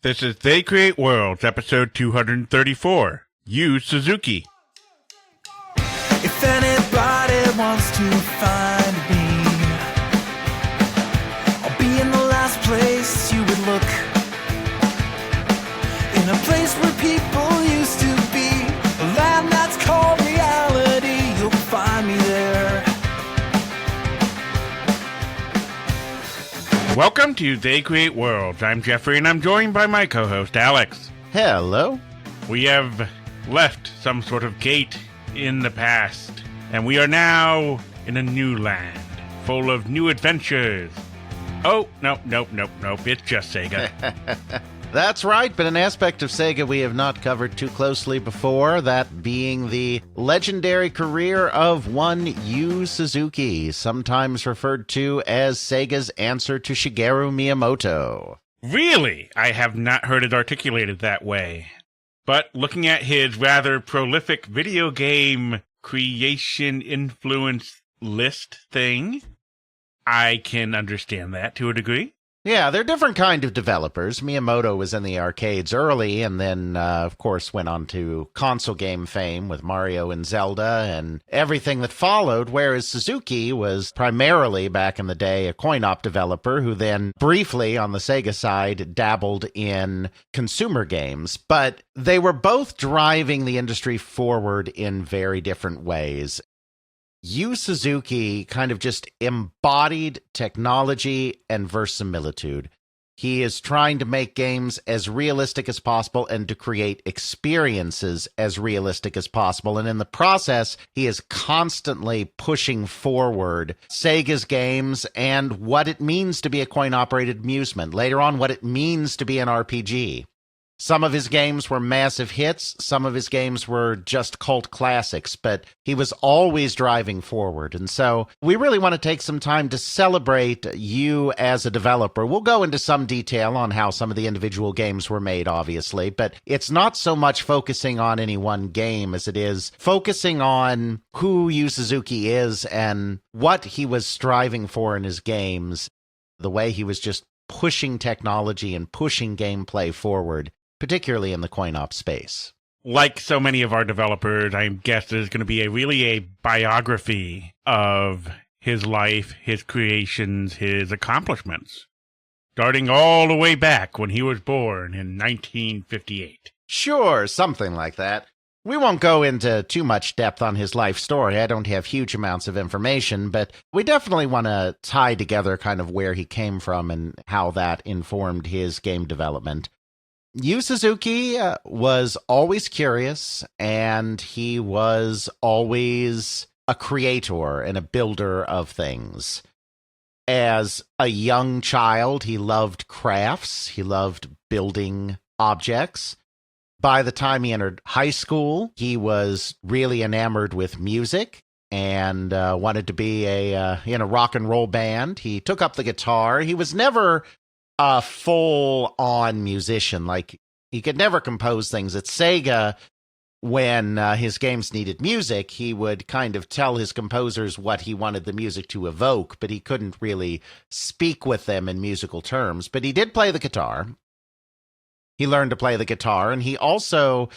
This is They Create Worlds, episode 234. Yu Suzuki. If anybody wants to find me, I'll be in the last place you would look. In a place where people used to be, a land that's called reality. You'll find me there. Welcome to They Create Worlds. I'm Jeffrey, and I'm joined by my co-host, Alex. Hello. We have left some sort of gate in the past, and we are now in a new land, full of new adventures. Oh, nope, it's just Sega. That's right, but an aspect of Sega we have not covered too closely before, that being the legendary career of one Yu Suzuki, sometimes referred to as Sega's answer to Shigeru Miyamoto. Really? I have not heard it articulated that way. But looking at his rather prolific video game creation influence list thing, I can understand that to a degree. Yeah, they're different kind of developers. Miyamoto was in the arcades early and then, of course, went on to console game fame with Mario and Zelda and everything that followed, whereas Suzuki was primarily, back in the day, a coin-op developer who then briefly, on the Sega side, dabbled in consumer games. But they were both driving the industry forward in very different ways. Yu Suzuki kind of just embodied technology and verisimilitude. He is trying to make games as realistic as possible and to create experiences as realistic as possible. And in the process, he is constantly pushing forward Sega's games and what it means to be a coin-operated amusement. Later on, what it means to be an RPG. Some of his games were massive hits, some of his games were just cult classics, but he was always driving forward. And so we really want to take some time to celebrate Yu as a developer. We'll go into some detail on how some of the individual games were made, obviously, but it's not so much focusing on any one game as it is focusing on who Yu Suzuki is and what he was striving for in his games, the way he was just pushing technology and pushing gameplay forward, particularly in the coin-op space. Like so many of our developers, I guess there's going to be a biography of his life, his creations, his accomplishments, starting all the way back when he was born in 1958. Sure, something like that. We won't go into too much depth on his life story. I don't have huge amounts of information, but we definitely want to tie together kind of where he came from and how that informed his game development. Yu Suzuki was always curious, and he was always a creator and a builder of things. As a young child, he loved crafts. He loved building objects. By the time he entered high school, he was really enamored with music and wanted to be in a rock and roll band. He took up the guitar. He was never a full-on musician. Like, he could never compose things. At Sega, when his games needed music, he would kind of tell his composers what he wanted the music to evoke, but he couldn't really speak with them in musical terms. But he did play the guitar. He learned to play the guitar, and he also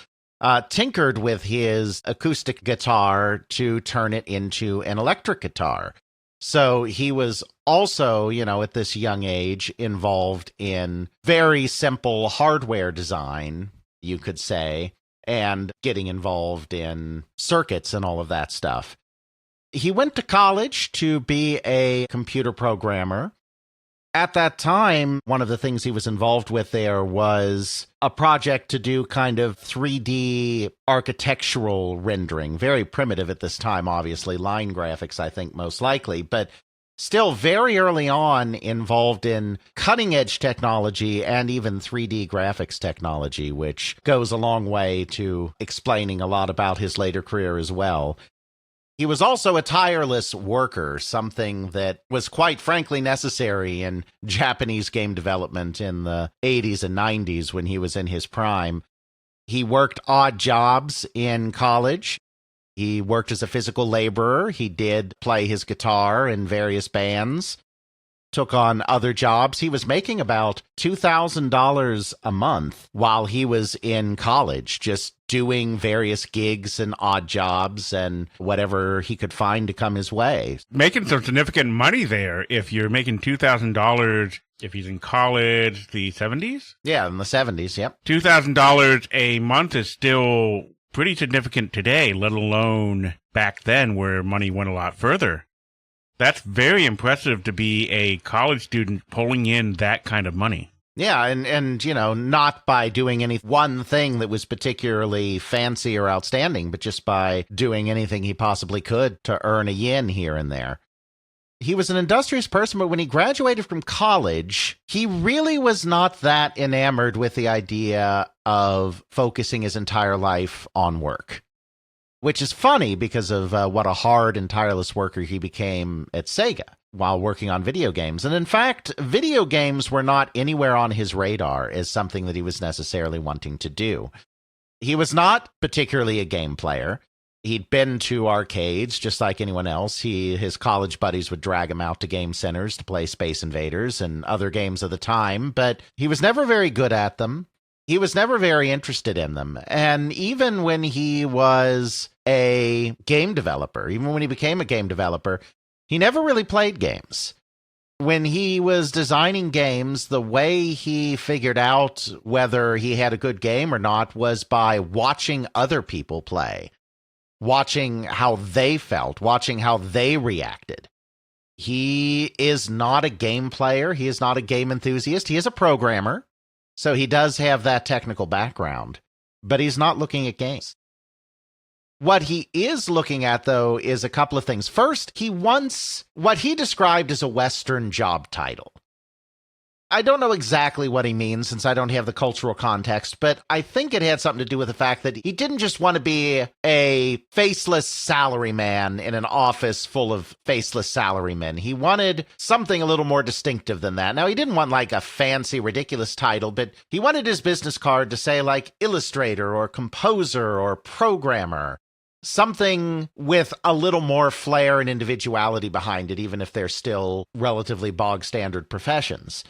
tinkered with his acoustic guitar to turn it into an electric guitar. So he was also, at this young age, involved in very simple hardware design, you could say, and getting involved in circuits and all of that stuff. He went to college to be a computer programmer. At that time, one of the things he was involved with there was a project to do kind of 3D architectural rendering. Very primitive at this time, obviously. Line graphics, I think, most likely. But still very early on involved in cutting-edge technology and even 3D graphics technology, which goes a long way to explaining a lot about his later career as well. He was also a tireless worker, something that was quite frankly necessary in Japanese game development in the 80s and 90s when he was in his prime. He worked odd jobs in college. He worked as a physical laborer. He did play his guitar in various bands. took on other jobs. He was making about $2,000 a month while he was in college, just doing various gigs and odd jobs and whatever he could find to come his way. Making some significant money there if you're making $2,000 if he's in college, the 70s? Yeah, in the 70s, yep. $2,000 a month is still pretty significant today, let alone back then where money went a lot further. That's very impressive to be a college student pulling in that kind of money. Yeah, and not by doing any one thing that was particularly fancy or outstanding, but just by doing anything he possibly could to earn a yen here and there. He was an industrious person, but when he graduated from college, he really was not that enamored with the idea of focusing his entire life on work. Which is funny because of what a hard and tireless worker he became at SEGA while working on video games. And in fact, video games were not anywhere on his radar as something that he was necessarily wanting to do. He was not particularly a game player. He'd been to arcades just like anyone else. His college buddies would drag him out to game centers to play Space Invaders and other games of the time, but he was never very good at them. He was never very interested in them. And even when he was a game developer, even when he became a game developer, he never really played games. When he was designing games, the way he figured out whether he had a good game or not was by watching other people play, watching how they felt, watching how they reacted. He is not a game player. He is not a game enthusiast. He is a programmer. So he does have that technical background, but he's not looking at games. What he is looking at, though, is a couple of things. First, he wants what he described as a Western job title. I don't know exactly what he means since I don't have the cultural context, but I think it had something to do with the fact that he didn't just want to be a faceless salaryman in an office full of faceless salarymen. He wanted something a little more distinctive than that. Now, he didn't want like a fancy, ridiculous title, but he wanted his business card to say like illustrator or composer or programmer. Something with a little more flair and individuality behind it, even if they're still relatively bog standard professions.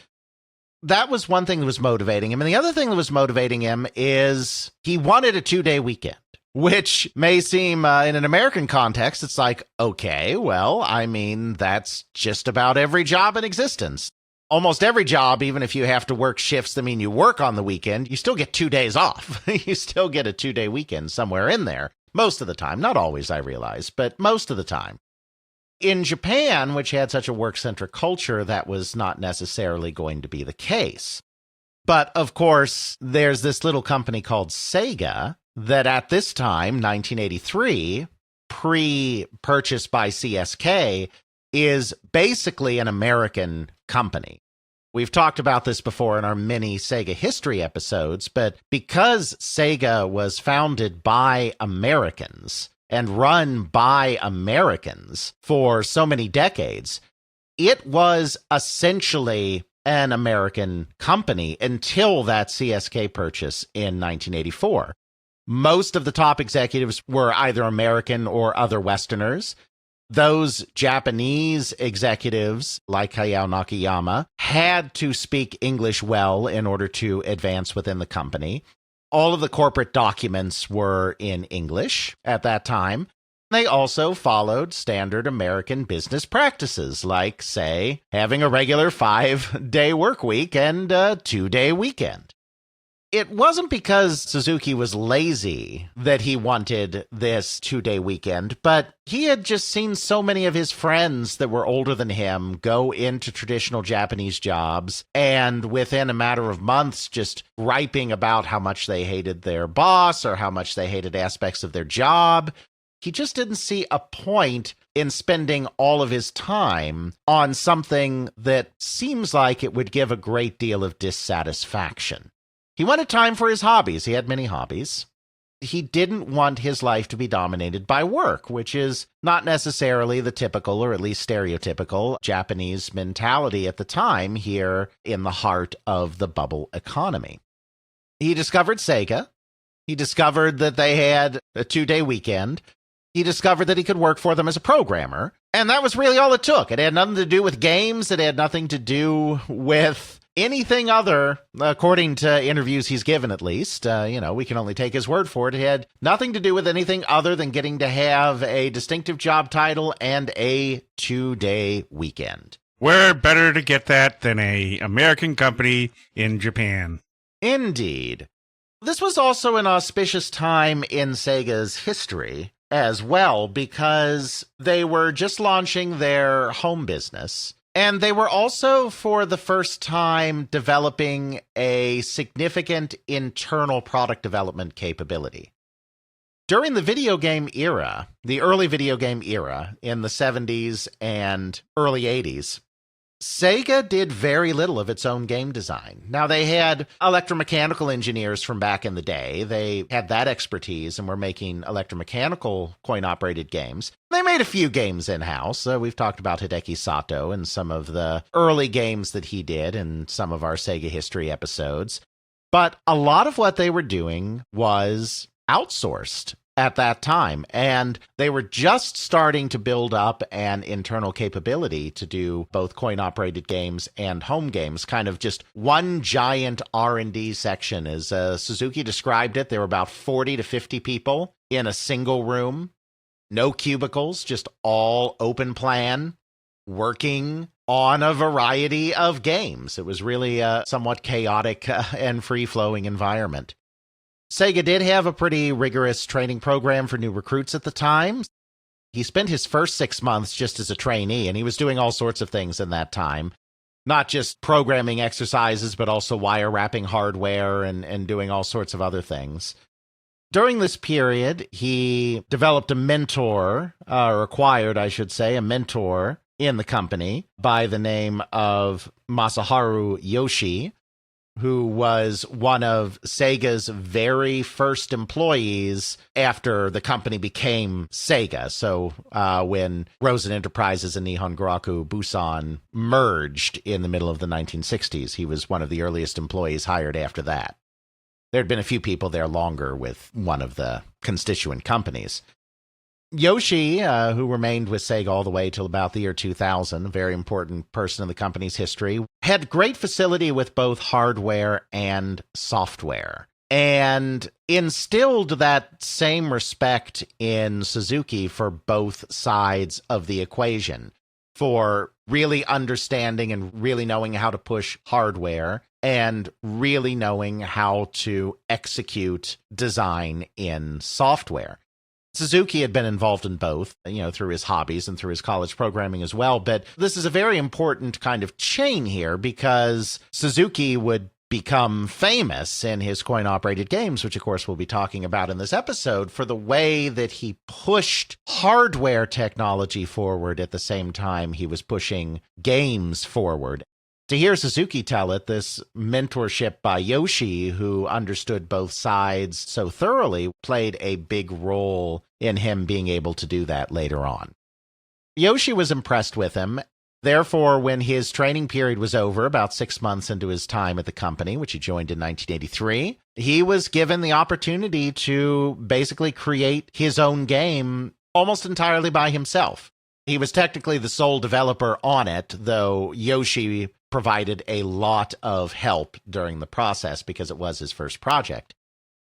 That was one thing that was motivating him. And the other thing that was motivating him is he wanted a 2-day weekend, which may seem in an American context, it's like, okay, well, I mean, that's just about every job in existence. Almost every job, even if you have to work shifts that mean you work on the weekend, you still get 2 days off. You still get a 2-day weekend somewhere in there. Most of the time. Not always, I realize, but most of the time. In Japan, which had such a work-centric culture, that was not necessarily going to be the case. But, of course, there's this little company called SEGA that at this time, 1983, pre-purchased by CSK, is basically an American company. We've talked about this before in our mini SEGA history episodes, but because SEGA was founded by Americans and run by Americans for so many decades, it was essentially an American company until that CSK purchase in 1984. Most of the top executives were either American or other Westerners. Those Japanese executives, like Hayao Nakayama, had to speak English well in order to advance within the company. All of the corporate documents were in English at that time. They also followed standard American business practices, like, say, having a regular 5-day work week and a 2-day weekend. It wasn't because Suzuki was lazy that he wanted this 2-day weekend, but he had just seen so many of his friends that were older than him go into traditional Japanese jobs, and within a matter of months just griping about how much they hated their boss or how much they hated aspects of their job. He just didn't see a point in spending all of his time on something that seems like it would give a great deal of dissatisfaction. He wanted time for his hobbies. He had many hobbies. He didn't want his life to be dominated by work, which is not necessarily the typical, or at least stereotypical, Japanese mentality at the time here in the heart of the bubble economy. He discovered SEGA. He discovered that they had a 2-day weekend. He discovered that he could work for them as a programmer, And that was really all it took. It had nothing to do with games. It had nothing to do with anything other, according to interviews he's given at least. We can only take his word for it. It had nothing to do with anything other than getting to have a distinctive job title and a 2-day weekend. Where better to get that than a American company in Japan? Indeed. This was also an auspicious time in Sega's history as well, because they were just launching their home business, and they were also for the first time developing a significant internal product development capability. During the video game era, the early video game era in the 70s and early 80s, Sega did very little of its own game design. Now, they had electromechanical engineers from back in the day. They had that expertise and were making electromechanical coin-operated games. They made a few games in-house. We've talked about Hideki Sato and some of the early games that he did in some of our Sega history episodes. But a lot of what they were doing was outsourced at that time, and they were just starting to build up an internal capability to do both coin-operated games and home games, kind of just one giant R&D section. As Suzuki described it, there were about 40 to 50 people in a single room, no cubicles, just all open plan, working on a variety of games. It was really a somewhat chaotic and free-flowing environment. Sega did have a pretty rigorous training program for new recruits at the time. He spent his first 6 months just as a trainee, and he was doing all sorts of things in that time. Not just programming exercises, but also wire wrapping hardware and doing all sorts of other things. During this period, he developed a mentor, or acquired, I should say, a mentor in the company by the name of Masaharu Yoshi, who was one of Sega's very first employees after the company became Sega. So when Rosen Enterprises and Nihon Goraku Busan merged in the middle of the 1960s, he was one of the earliest employees hired after that. There had been a few people there longer with one of the constituent companies. Yoshi, who remained with Sega all the way till about the year 2000, a very important person in the company's history, had great facility with both hardware and software, and instilled that same respect in Suzuki for both sides of the equation, for really understanding and really knowing how to push hardware and really knowing how to execute design in software. Suzuki had been involved in both, through his hobbies and through his college programming as well. But this is a very important kind of chain here, because Suzuki would become famous in his coin-operated games, which of course we'll be talking about in this episode, for the way that he pushed hardware technology forward at the same time he was pushing games forward. To hear Suzuki tell it, this mentorship by Yoshi, who understood both sides so thoroughly, played a big role in him being able to do that later on. Yoshi was impressed with him. Therefore, when his training period was over, about 6 months into his time at the company, which he joined in 1983, he was given the opportunity to basically create his own game almost entirely by himself. He was technically the sole developer on it, though Yoshi provided a lot of help during the process because it was his first project.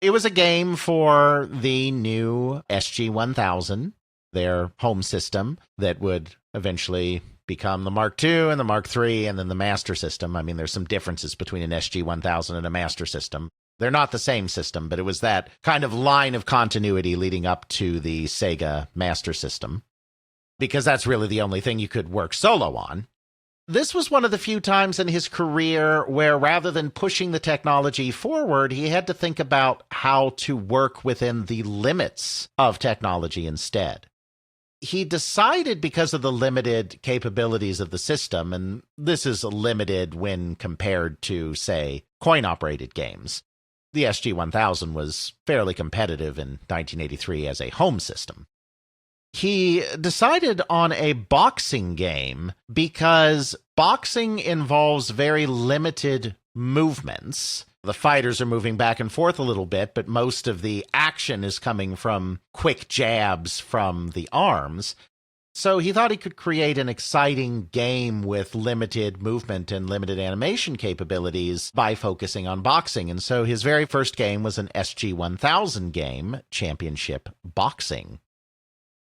It was a game for the new SG-1000, their home system that would eventually become the Mark II and the Mark III and then the Master System. I mean, there's some differences between an SG-1000 and a Master System. They're not the same system, but it was that kind of line of continuity leading up to the Sega Master System, because that's really the only thing you could work solo on. This was one of the few times in his career where, rather than pushing the technology forward, he had to think about how to work within the limits of technology instead. He decided, because of the limited capabilities of the system, and this is limited when compared to, say, coin-operated games. The SG-1000 was fairly competitive in 1983 as a home system. He decided on a boxing game because boxing involves very limited movements. The fighters are moving back and forth a little bit, but most of the action is coming from quick jabs from the arms. So he thought he could create an exciting game with limited movement and limited animation capabilities by focusing on boxing. And so his very first game was an SG-1000 game, Championship Boxing.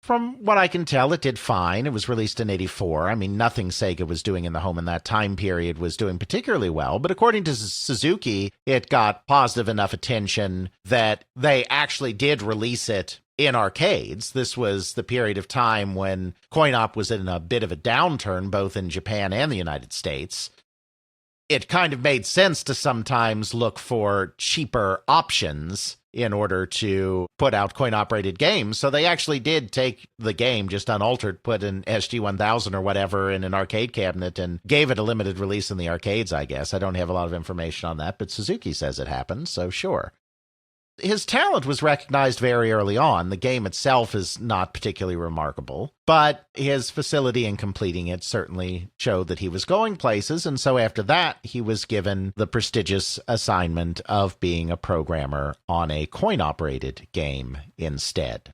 From what I can tell, it did fine. It was released in '84. I mean, nothing Sega was doing in the home in that time period was doing particularly well. But according to Suzuki, it got positive enough attention that they actually did release it in arcades. This was the period of time when coin-op was in a bit of a downturn, both in Japan and the United States. It kind of made sense to sometimes look for cheaper options in order to put out coin-operated games. So they actually did take the game just unaltered, put an SG-1000 or whatever in an arcade cabinet and gave it a limited release in the arcades, I guess. I don't have a lot of information on that, but Suzuki says it happened, so sure. His talent was recognized very early on. The game itself is not particularly remarkable, but his facility in completing it certainly showed that he was going places, and so after that, he was given the prestigious assignment of being a programmer on a coin-operated game instead.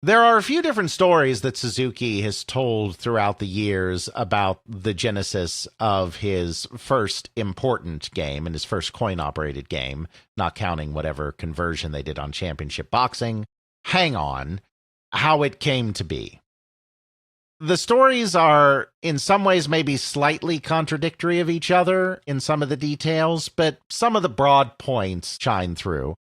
There are a few different stories that Suzuki has told throughout the years about the genesis of his first important game and his first coin-operated game, not counting whatever conversion they did on Championship Boxing. Hang on, how it came to be. The stories are, in some ways, maybe slightly contradictory of each other in some of the details, but some of the broad points shine through.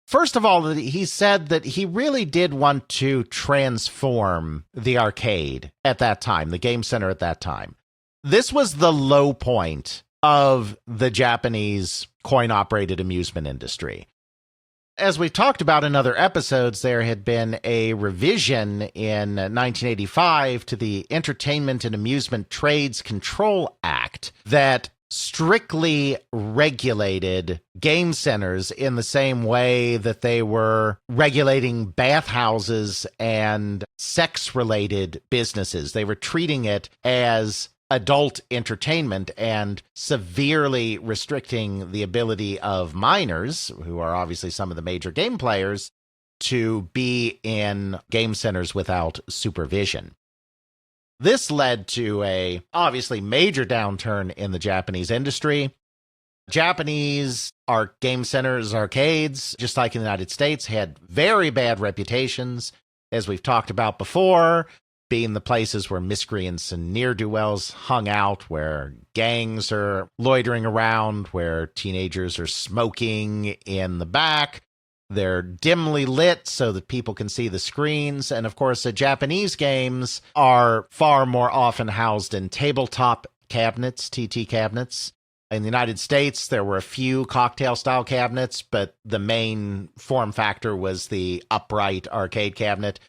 First of all, he said that he really did want to transform the arcade at that time, the game center at that time. This was the low point of the Japanese coin-operated amusement industry. As we've talked about in other episodes, there had been a revision in 1985 to the Entertainment and Amusement Trades Control Act that strictly regulated game centers in the same way that they were regulating bathhouses and sex-related businesses. They were treating it as adult entertainment and severely restricting the ability of minors, who are obviously some of the major game players, to be in game centers without supervision. This led to a obviously major downturn in the Japanese industry. Japanese game centers, arcades, just like in the United States, had very bad reputations, as we've talked about before, being the places where miscreants and ne'er-do-wells hung out, where gangs are loitering around, where teenagers are smoking in the back. They're dimly lit so that people can see the screens. And of course, the Japanese games are far more often housed in tabletop cabinets, TT cabinets. In the United States, there were a few cocktail-style cabinets, but the main form factor was the upright arcade cabinet.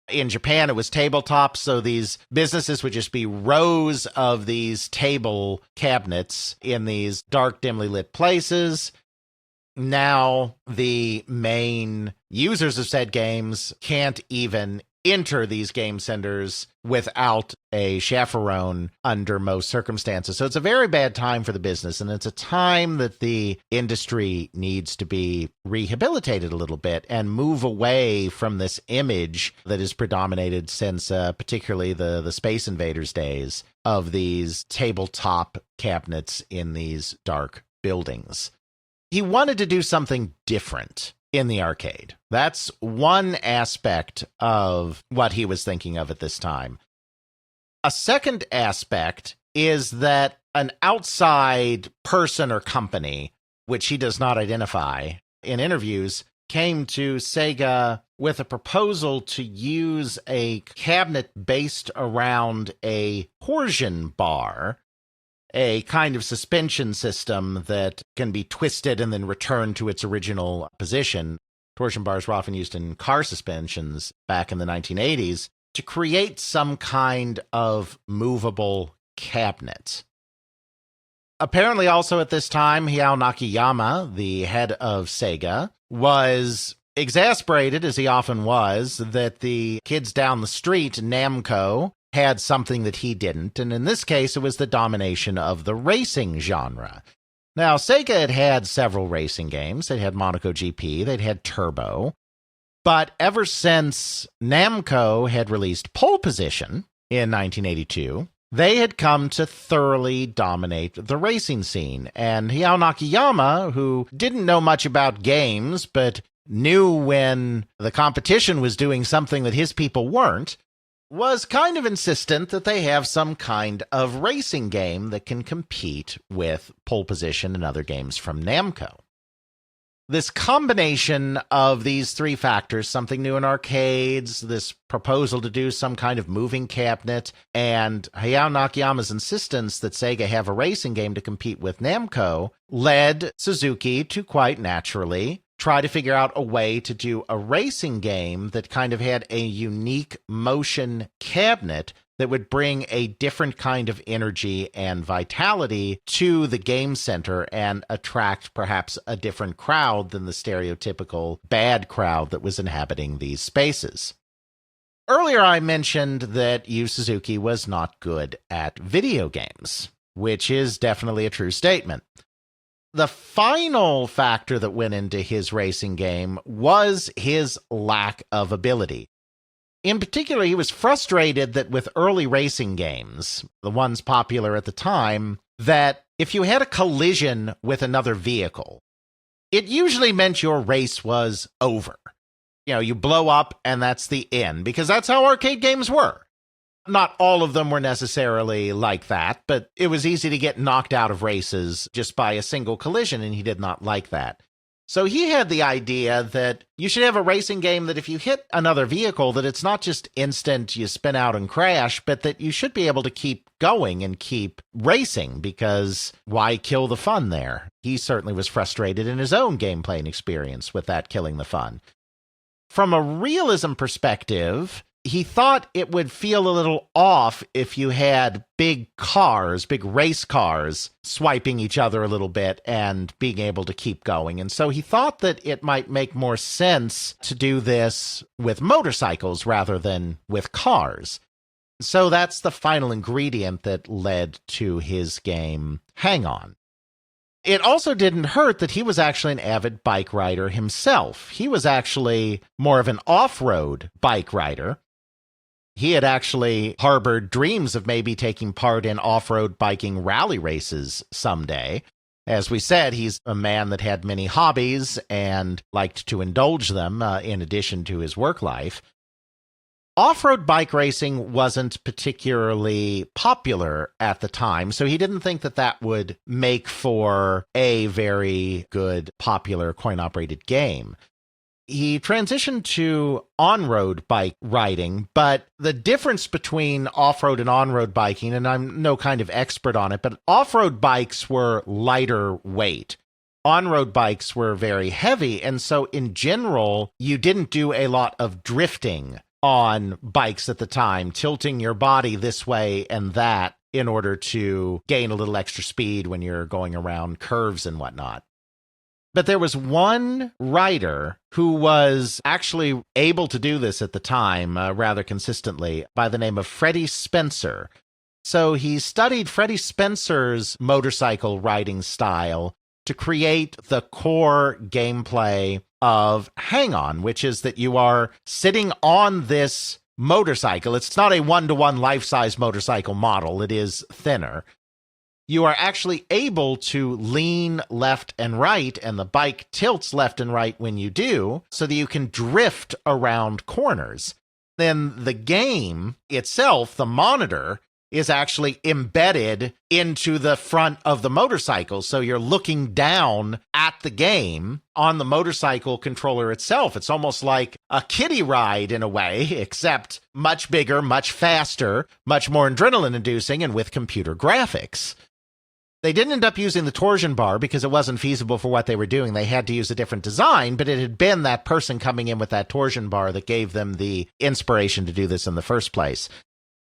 In Japan, it was tabletop, so these businesses would just be rows of these table cabinets in these dark, dimly lit places. Now, the main users of said games can't even enter these game centers without a chaperone under most circumstances. So it's a very bad time for the business, and it's a time that the industry needs to be rehabilitated a little bit and move away from this image that has predominated since particularly the Space Invaders days of these tabletop cabinets in these dark buildings. He wanted to do something different in the arcade. That's one aspect of what he was thinking of at this time. A second aspect is that an outside person or company, which he does not identify in interviews, came to Sega with a proposal to use a cabinet based around a torsion bar, a kind of suspension system that can be twisted and then returned to its original position. Torsion bars were often used in car suspensions back in the 1980s to create some kind of movable cabinet. Apparently also at this time, Hayao Nakayama, the head of Sega, was exasperated, as he often was, that the kids down the street, Namco, had something that he didn't, and in this case, it was the domination of the racing genre. Now, Sega had several racing games. They'd had Monaco GP, they'd had Turbo. But ever since Namco had released Pole Position in 1982, they had come to thoroughly dominate the racing scene. And Hayao Nakayama, who didn't know much about games, but knew when the competition was doing something that his people weren't, was kind of insistent that they have some kind of racing game that can compete with Pole Position and other games from Namco. This combination of these three factors, something new in arcades, this proposal to do some kind of moving cabinet, and Hayao Nakayama's insistence that Sega have a racing game to compete with Namco, led Suzuki to quite naturally try to figure out a way to do a racing game that kind of had a unique motion cabinet that would bring a different kind of energy and vitality to the game center and attract perhaps a different crowd than the stereotypical bad crowd that was inhabiting these spaces. Earlier, I mentioned that Yu Suzuki was not good at video games, which is definitely a true statement. The final factor that went into his racing game was his lack of ability. In particular, he was frustrated that with early racing games, the ones popular at the time, that if you had a collision with another vehicle, it usually meant your race was over. You know, you blow up and that's the end, because that's how arcade games were. Not all of them were necessarily like that, but it was easy to get knocked out of races just by a single collision, and he did not like that. So he had the idea that you should have a racing game that if you hit another vehicle, that it's not just instant, you spin out and crash, but that you should be able to keep going and keep racing, because why kill the fun there? He certainly was frustrated in his own gameplay and experience with that killing the fun. From a realism perspective, he thought it would feel a little off if you had big cars, big race cars, swiping each other a little bit and being able to keep going. And so he thought that it might make more sense to do this with motorcycles rather than with cars. So that's the final ingredient that led to his game Hang On. It also didn't hurt that he was actually an avid bike rider himself. He was actually more of an off-road bike rider. He had actually harbored dreams of maybe taking part in off-road biking rally races someday. As we said, he's a man that had many hobbies and liked to indulge them in addition to his work life. Off-road bike racing wasn't particularly popular at the time, so he didn't think that that would make for a very good, popular coin-operated game. He transitioned to on-road bike riding, but the difference between off-road and on-road biking, and I'm no kind of expert on it, but off-road bikes were lighter weight. On-road bikes were very heavy, and so in general, you didn't do a lot of drifting on bikes at the time, tilting your body this way and that in order to gain a little extra speed when you're going around curves and whatnot. But there was one rider who was actually able to do this at the time rather consistently by the name of Freddie Spencer. So he studied Freddie Spencer's motorcycle riding style to create the core gameplay of Hang On, which is that you are sitting on this motorcycle. It's not a one-to-one life-size motorcycle model. It is thinner. You are actually able to lean left and right, and the bike tilts left and right when you do, so that you can drift around corners. Then the game itself, the monitor, is actually embedded into the front of the motorcycle. So you're looking down at the game on the motorcycle controller itself. It's almost like a kiddie ride in a way, except much bigger, much faster, much more adrenaline-inducing, and with computer graphics. They didn't end up using the torsion bar because it wasn't feasible for what they were doing. They had to use a different design, but it had been that person coming in with that torsion bar that gave them the inspiration to do this in the first place.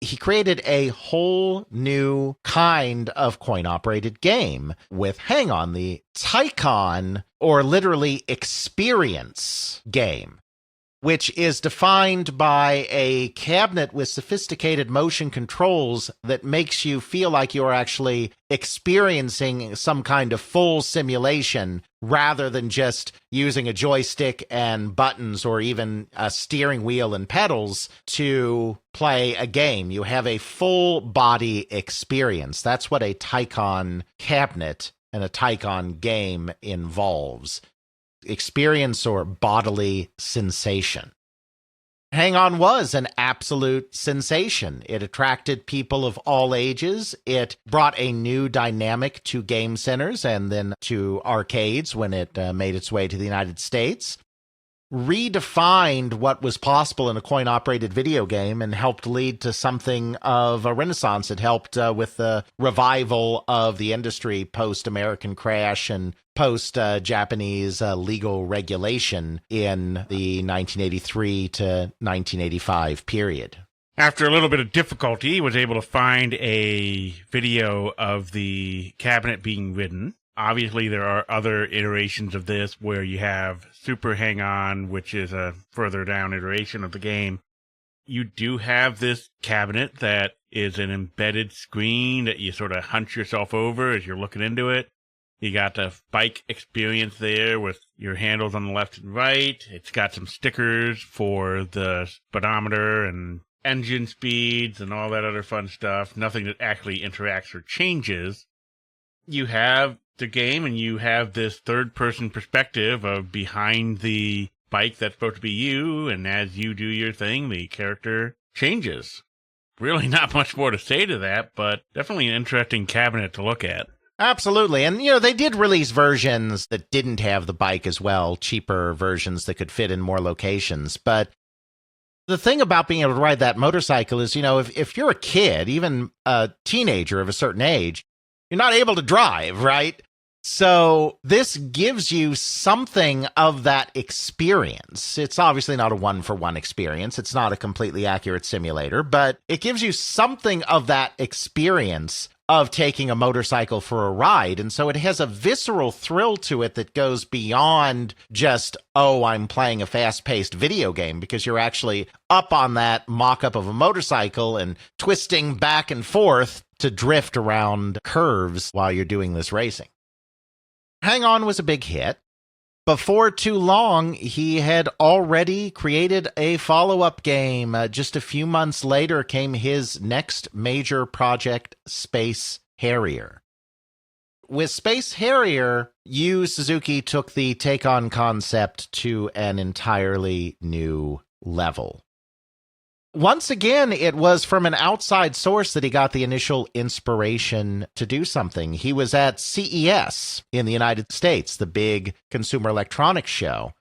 He created a whole new kind of coin-operated game with Hang On, the Tycon, or literally experience game, which is defined by a cabinet with sophisticated motion controls that makes you feel like you're actually experiencing some kind of full simulation rather than just using a joystick and buttons or even a steering wheel and pedals to play a game. You have a full body experience. That's what a Tycon cabinet and a Tycon game involves. Experience or bodily sensation. Hang-On was an absolute sensation. It attracted people of all ages. It brought a new dynamic to game centers and then to arcades when it made its way to the United States. Redefined what was possible in a coin-operated video game and helped lead to something of a renaissance. It helped with the revival of the industry post-American crash and post-Japanese legal regulation in the 1983 to 1985 period. After a little bit of difficulty, he was able to find a video of the cabinet being ridden. Obviously, there are other iterations of this where you have Super Hang-On, which is a further down iteration of the game. You do have this cabinet that is an embedded screen that you sort of hunch yourself over as you're looking into it. You got the bike experience there with your handles on the left and right. It's got some stickers for the speedometer and engine speeds and all that other fun stuff. Nothing that actually interacts or changes. You have the game and you have this third-person perspective of behind the bike that's supposed to be you, and as you do your thing, the character changes. Really not much more to say to that, but definitely an interesting cabinet to look at. Absolutely. And, they did release versions that didn't have the bike as well, cheaper versions that could fit in more locations. But the thing about being able to ride that motorcycle is, if you're a kid, even a teenager of a certain age, you're not able to drive, right? So this gives you something of that experience. It's obviously not a one-for-one experience. It's not a completely accurate simulator, but it gives you something of that experience of taking a motorcycle for a ride. And so it has a visceral thrill to it that goes beyond just, I'm playing a fast-paced video game, because you're actually up on that mock-up of a motorcycle and twisting back and forth to drift around curves while you're doing this racing. Hang-On was a big hit. Before too long, he had already created a follow-up game. Just a few months later came his next major project, Space Harrier. With Space Harrier, Suzuki took the take-on concept to an entirely new level. Once again, it was from an outside source that he got the initial inspiration to do something. He was at CES in the United States, the big consumer electronics show.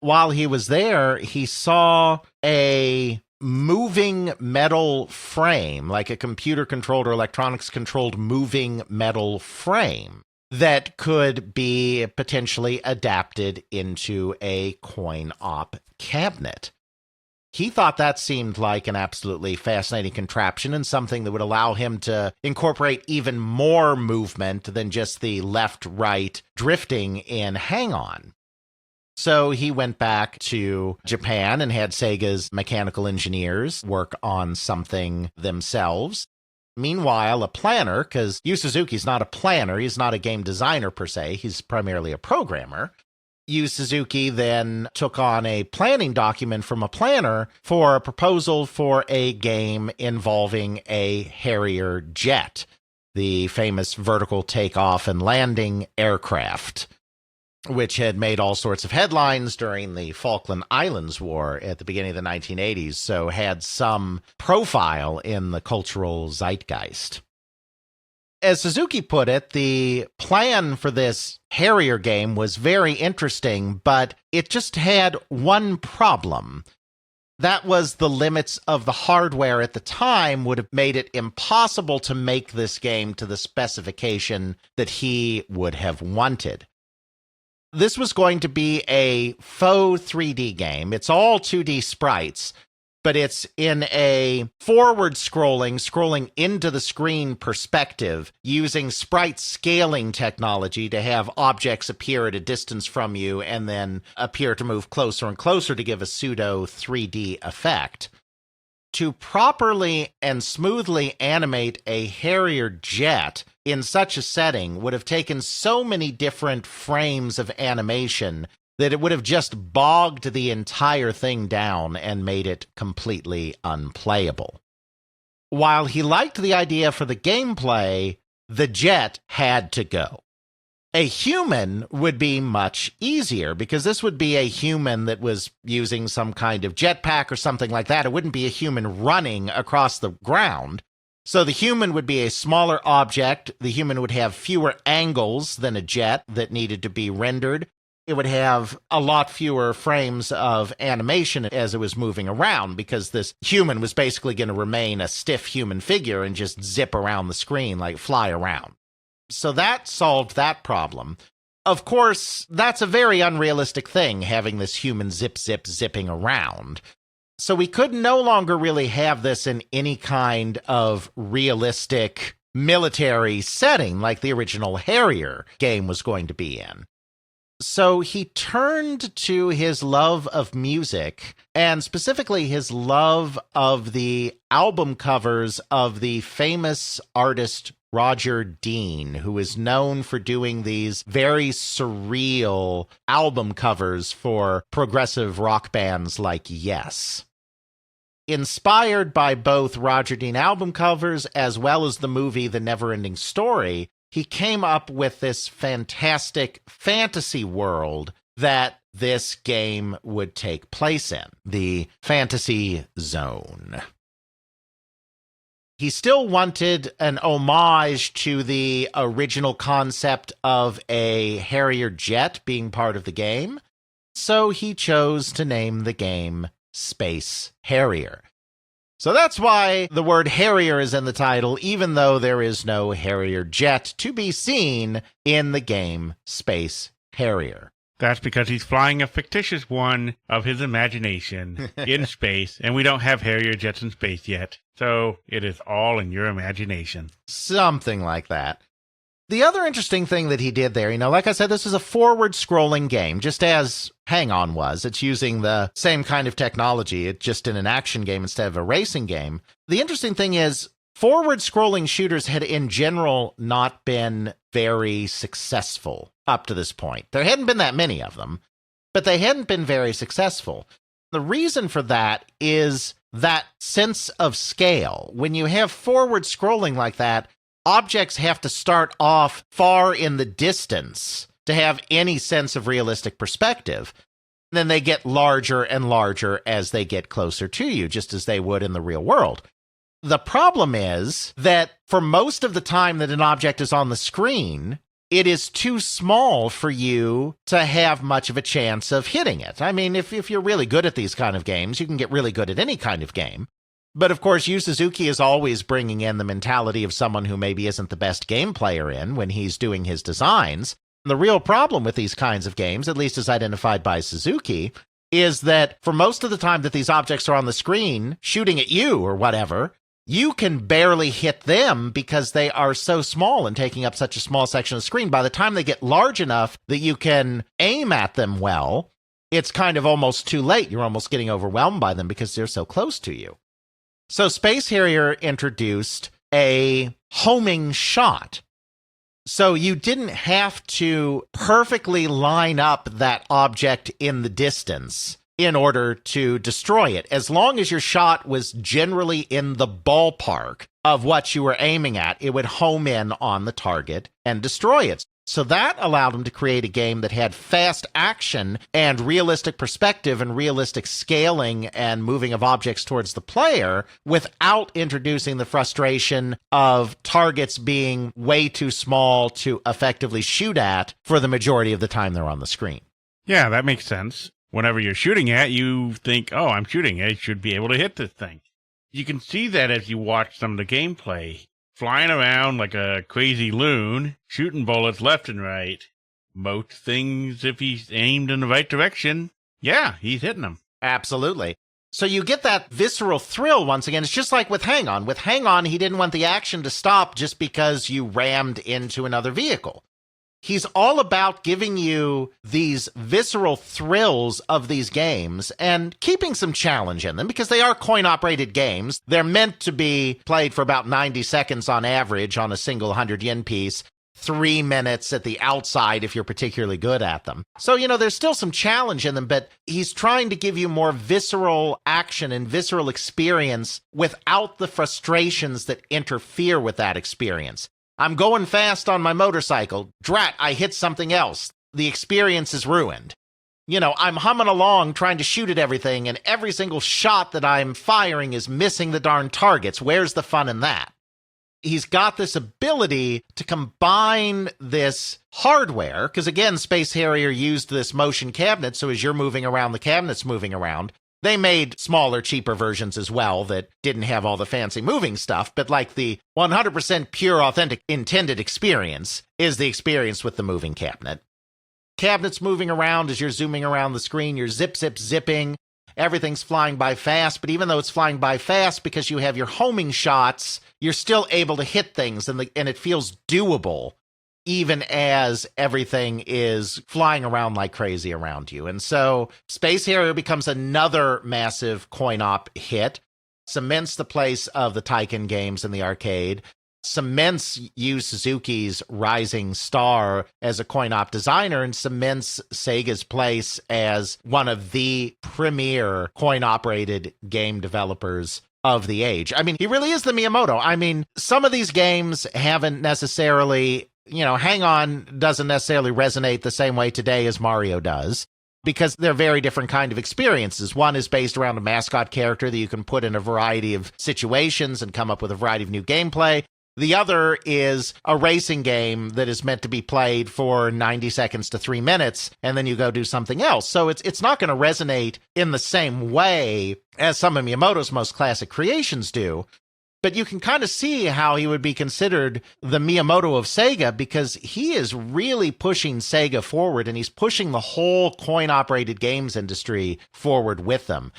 While he was there, he saw a moving metal frame, like a computer-controlled or electronics-controlled moving metal frame that could be potentially adapted into a coin-op cabinet. He thought that seemed like an absolutely fascinating contraption and something that would allow him to incorporate even more movement than just the left-right drifting in Hang-On. So he went back to Japan and had Sega's mechanical engineers work on something themselves. Meanwhile, a planner, because Suzuki's not a planner, he's not a game designer per se, he's primarily a programmer. Suzuki then took on a planning document from a planner for a proposal for a game involving a Harrier jet, the famous vertical takeoff and landing aircraft, which had made all sorts of headlines during the Falkland Islands War at the beginning of the 1980s, so had some profile in the cultural zeitgeist. As Suzuki put it, the plan for this Harrier game was very interesting, but it just had one problem. That was the limits of the hardware at the time would have made it impossible to make this game to the specification that he would have wanted. This was going to be a faux 3D game. It's all 2D sprites, but it's in a scrolling into the screen perspective using sprite scaling technology to have objects appear at a distance from you and then appear to move closer and closer to give a pseudo 3D effect. To properly and smoothly animate a Harrier jet in such a setting would have taken so many different frames of animation that it would have just bogged the entire thing down and made it completely unplayable. While he liked the idea for the gameplay, the jet had to go. A human would be much easier because this would be a human that was using some kind of jetpack or something like that. It wouldn't be a human running across the ground. So the human would be a smaller object. The human would have fewer angles than a jet that needed to be rendered. It would have a lot fewer frames of animation as it was moving around because this human was basically going to remain a stiff human figure and just zip around the screen, like fly around. So that solved that problem. Of course, that's a very unrealistic thing, having this human zipping around. So we could no longer really have this in any kind of realistic military setting like the original Harrier game was going to be in. So he turned to his love of music, and specifically his love of the album covers of the famous artist Roger Dean, who is known for doing these very surreal album covers for progressive rock bands like Yes. Inspired by both Roger Dean album covers as well as the movie The Neverending Story, he came up with this fantastic fantasy world that this game would take place in, the Fantasy Zone. He still wanted an homage to the original concept of a Harrier jet being part of the game, so he chose to name the game Space Harrier. So that's why the word Harrier is in the title, even though there is no Harrier jet to be seen in the game Space Harrier. That's because he's flying a fictitious one of his imagination in space, and we don't have Harrier jets in space yet. So it is all in your imagination. Something like that. The other interesting thing that he did there, like I said, this is a forward-scrolling game, just as Hang-On was. It's using the same kind of technology, it's just in an action game instead of a racing game. The interesting thing is, forward-scrolling shooters had in general not been very successful up to this point. There hadn't been that many of them, but they hadn't been very successful. The reason for that is that sense of scale. When you have forward-scrolling like that, objects have to start off far in the distance to have any sense of realistic perspective. Then they get larger and larger as they get closer to you, just as they would in the real world. The problem is that for most of the time that an object is on the screen, it is too small for you to have much of a chance of hitting it. I mean, if you're really good at these kind of games, you can get really good at any kind of game. But of course, Yu Suzuki is always bringing in the mentality of someone who maybe isn't the best game player in when he's doing his designs. The real problem with these kinds of games, at least as identified by Suzuki, is that for most of the time that these objects are on the screen, shooting at you or whatever, you can barely hit them because they are so small and taking up such a small section of the screen. By the time they get large enough that you can aim at them well, it's kind of almost too late. You're almost getting overwhelmed by them because they're so close to you. So Space Harrier introduced a homing shot. So you didn't have to perfectly line up that object in the distance in order to destroy it. As long as your shot was generally in the ballpark of what you were aiming at, it would home in on the target and destroy it. So that allowed him to create a game that had fast action and realistic perspective and realistic scaling and moving of objects towards the player without introducing the frustration of targets being way too small to effectively shoot at for the majority of the time they're on the screen. Yeah, that makes sense. Whenever you're shooting at, you think, oh, I'm shooting. I should be able to hit this thing. You can see that as you watch some of the gameplay. Flying around like a crazy loon, shooting bullets left and right. Most things, if he's aimed in the right direction, yeah, he's hitting them. Absolutely. So you get that visceral thrill once again. It's just like with Hang On. With Hang On, he didn't want the action to stop just because you rammed into another vehicle. He's all about giving you these visceral thrills of these games and keeping some challenge in them because they are coin-operated games. They're meant to be played for about 90 seconds on average on a single 100 yen piece, 3 minutes at the outside if you're particularly good at them. So, there's still some challenge in them, but he's trying to give you more visceral action and visceral experience without the frustrations that interfere with that experience. I'm going fast on my motorcycle. Drat, I hit something else. The experience is ruined. I'm humming along trying to shoot at everything, and every single shot that I'm firing is missing the darn targets. Where's the fun in that? He's got this ability to combine this hardware, because again, Space Harrier used this motion cabinet, so as you're moving around, the cabinet's moving around. They made smaller, cheaper versions as well that didn't have all the fancy moving stuff, but like the 100% pure, authentic, intended experience is the experience with the moving cabinet. Cabinet's moving around as you're zooming around the screen, you're zipping, everything's flying by fast, but even though it's flying by fast because you have your homing shots, you're still able to hit things and it feels doable even as everything is flying around like crazy around you. And so Space Harrier becomes another massive coin-op hit, cements the place of the Taiken games in the arcade, cements Yu Suzuki's rising star as a coin-op designer, and cements Sega's place as one of the premier coin-operated game developers of the age. I mean, he really is the Miyamoto. I mean, some of these games haven't necessarily, Hang On doesn't necessarily resonate the same way today as Mario does, because they're very different kind of experiences. One is based around a mascot character that you can put in a variety of situations and come up with a variety of new gameplay. The other is a racing game that is meant to be played for 90 seconds to 3 minutes, and then you go do something else. So it's not going to resonate in the same way as some of Miyamoto's most classic creations do. But you can kind of see how he would be considered the Miyamoto of Sega, because he is really pushing Sega forward, and he's pushing the whole coin-operated games industry forward with them.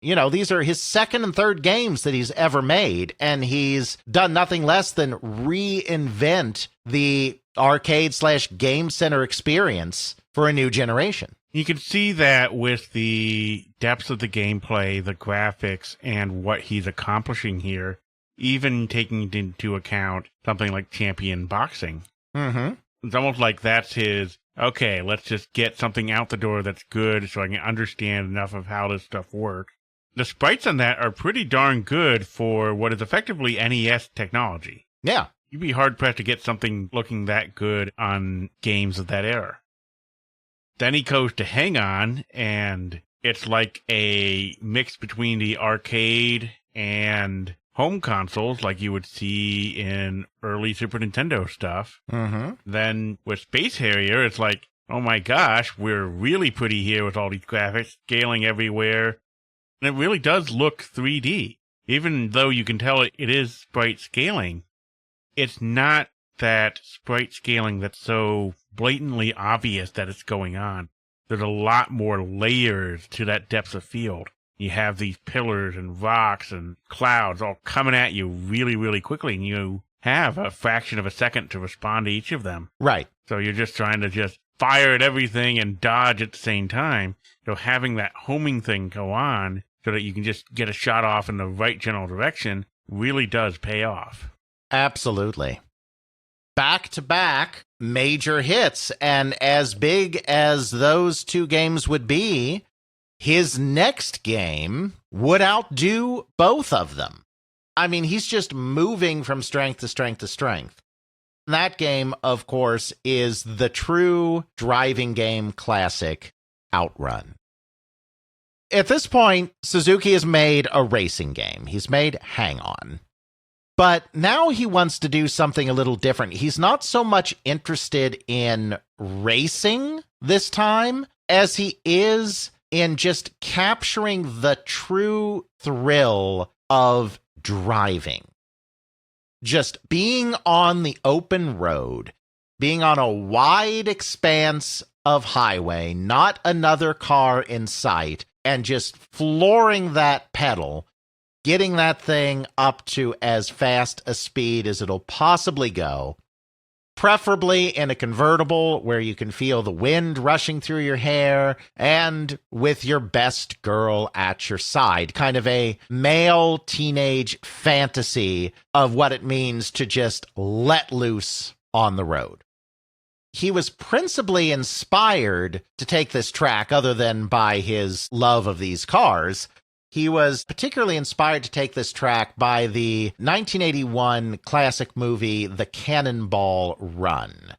These are his second and third games that he's ever made, and he's done nothing less than reinvent the arcade/game center experience for a new generation. You can see that with the depths of the gameplay, the graphics, and what he's accomplishing here, even taking into account something like Champion Boxing. Mm-hmm. It's almost like that's his, okay, let's just get something out the door that's good so I can understand enough of how this stuff works. The sprites on that are pretty darn good for what is effectively NES technology. Yeah. You'd be hard-pressed to get something looking that good on games of that era. Then he goes to Hang On, and it's like a mix between the arcade and home consoles like you would see in early Super Nintendo stuff. Mm-hmm. Then with Space Harrier, it's like, oh my gosh, we're really pretty here with all these graphics, scaling everywhere. And it really does look 3D. Even though you can tell it is sprite scaling, it's not that sprite scaling that's so blatantly obvious that it's going on. There's a lot more layers to that depth of field. You have these pillars and rocks and clouds all coming at you really, really quickly, and you have a fraction of a second to respond to each of them. Right. So you're just trying to just fire at everything and dodge at the same time. So having that homing thing go on so that you can just get a shot off in the right general direction really does pay off. Absolutely. Back-to-back major hits, and as big as those two games would be, his next game would outdo both of them. I mean, he's just moving from strength to strength to strength. That game, of course, is the true driving game classic, OutRun. At this point, Suzuki has made a racing game. He's made Hang On. But now he wants to do something a little different. He's not so much interested in racing this time as he is in just capturing the true thrill of driving. Just being on the open road, being on a wide expanse of highway, not another car in sight, and just flooring that pedal, getting that thing up to as fast a speed as it'll possibly go, preferably in a convertible where you can feel the wind rushing through your hair and with your best girl at your side. Kind of a male teenage fantasy of what it means to just let loose on the road. He was principally inspired to take this track, other than by his love of these cars. He was particularly inspired to take this track by the 1981 classic movie The Cannonball Run,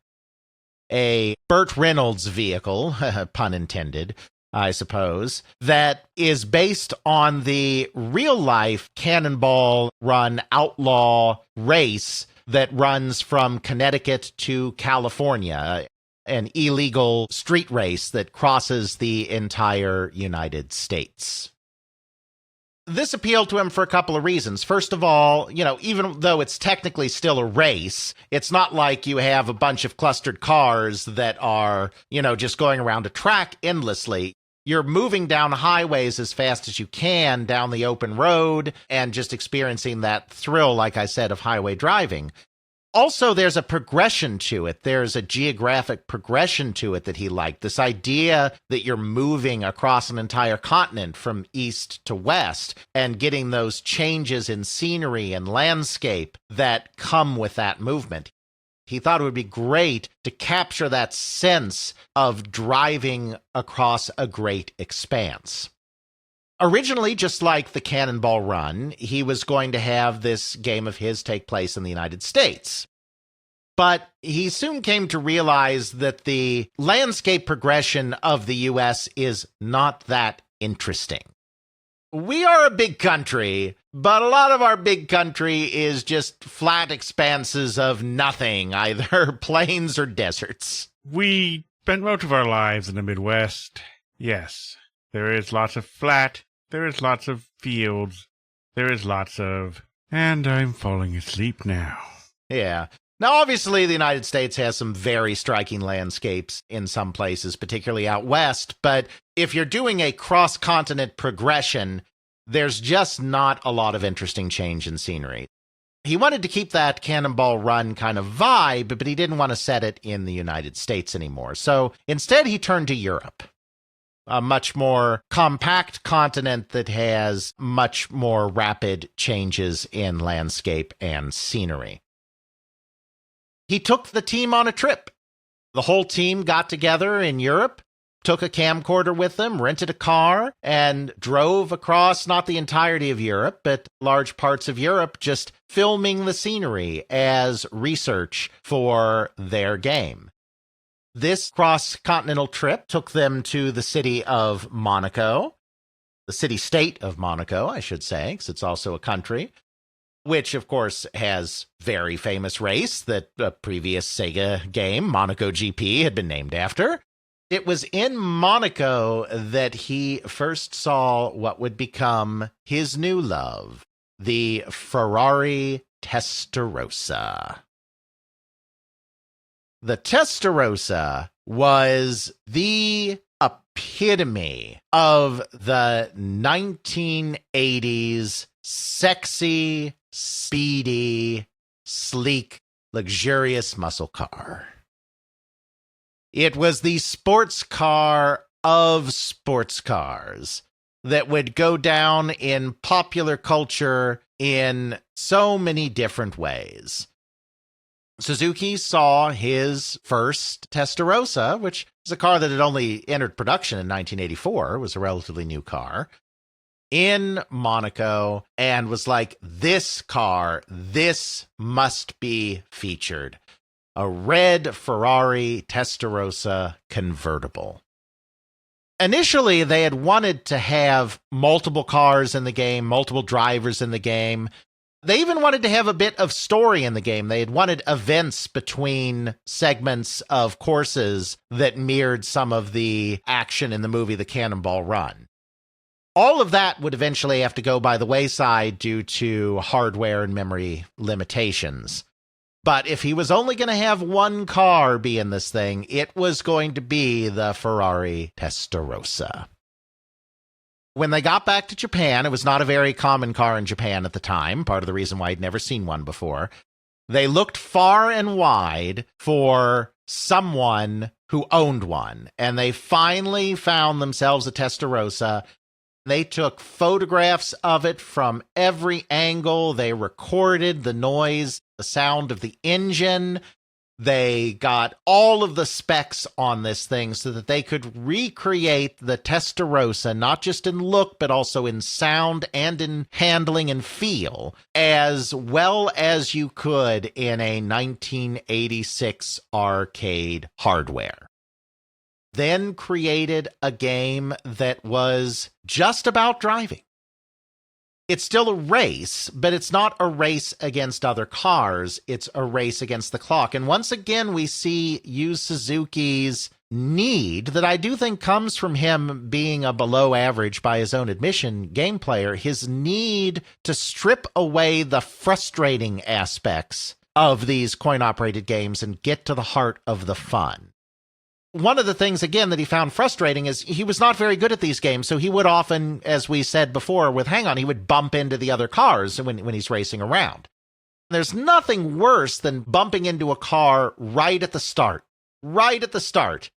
a Burt Reynolds vehicle, pun intended, I suppose, that is based on the real-life Cannonball Run outlaw race that runs from Connecticut to California, an illegal street race that crosses the entire United States. This appealed to him for a couple of reasons. First of all, even though it's technically still a race, it's not like you have a bunch of clustered cars that are, just going around a track endlessly. You're moving down highways as fast as you can down the open road and just experiencing that thrill, like I said, of highway driving. Also, there's a progression to it. There's a geographic progression to it that he liked. This idea that you're moving across an entire continent from east to west and getting those changes in scenery and landscape that come with that movement. He thought it would be great to capture that sense of driving across a great expanse. Originally, just like the Cannonball Run, he was going to have this game of his take place in the United States. But he soon came to realize that the landscape progression of the U.S. is not that interesting. We are a big country, but a lot of our big country is just flat expanses of nothing, either plains or deserts. We spent most of our lives in the Midwest. Yes, there is lots of flat. There is lots of fields. There is lots of... And I'm falling asleep now. Yeah. Now, obviously, the United States has some very striking landscapes in some places, particularly out west. But if you're doing a cross-continent progression, there's just not a lot of interesting change in scenery. He wanted to keep that Cannonball Run kind of vibe, but he didn't want to set it in the United States anymore. So instead, he turned to Europe. A much more compact continent that has much more rapid changes in landscape and scenery. He took the team on a trip. The whole team got together in Europe, took a camcorder with them, rented a car, and drove across not the entirety of Europe, but large parts of Europe, just filming the scenery as research for their game. This cross-continental trip took them to the city of Monaco, the city-state of Monaco, I should say, because it's also a country, which, of course, has very famous race that a previous SEGA game, Monaco GP, had been named after. It was in Monaco that he first saw what would become his new love, the Ferrari Testarossa. The Testarossa was the epitome of the 1980s sexy, speedy, sleek, luxurious muscle car. It was the sports car of sports cars that would go down in popular culture in so many different ways. Suzuki saw his first Testarossa, which is a car that had only entered production in 1984, was a relatively new car, in Monaco, and was like, this car, this must be featured. A red Ferrari Testarossa convertible. Initially, they had wanted to have multiple cars in the game, multiple drivers in the game. They even wanted to have a bit of story in the game. They had wanted events between segments of courses that mirrored some of the action in the movie The Cannonball Run. All of that would eventually have to go by the wayside due to hardware and memory limitations. But if he was only going to have one car be in this thing, it was going to be the Ferrari Testarossa. When they got back to Japan, it was not a very common car in Japan at the time, part of the reason why I'd never seen one before. They looked far and wide for someone who owned one, and they finally found themselves a Testarossa. They took photographs of it from every angle. They recorded the noise, the sound of the engine. They got all of the specs on this thing so that they could recreate the Testarossa, not just in look, but also in sound and in handling and feel, as well as you could in a 1986 arcade hardware. Then created a game that was just about driving. It's still a race, but it's not a race against other cars. It's a race against the clock. And once again, we see Yu Suzuki's need that I do think comes from him being a below average, by his own admission, game player, his need to strip away the frustrating aspects of these coin-operated games and get to the heart of the fun. One of the things, again, that he found frustrating is he was not very good at these games, so he would often, as we said before with Hang On, he would bump into the other cars when he's racing around. There's nothing worse than bumping into a car right at the start. Right at the start.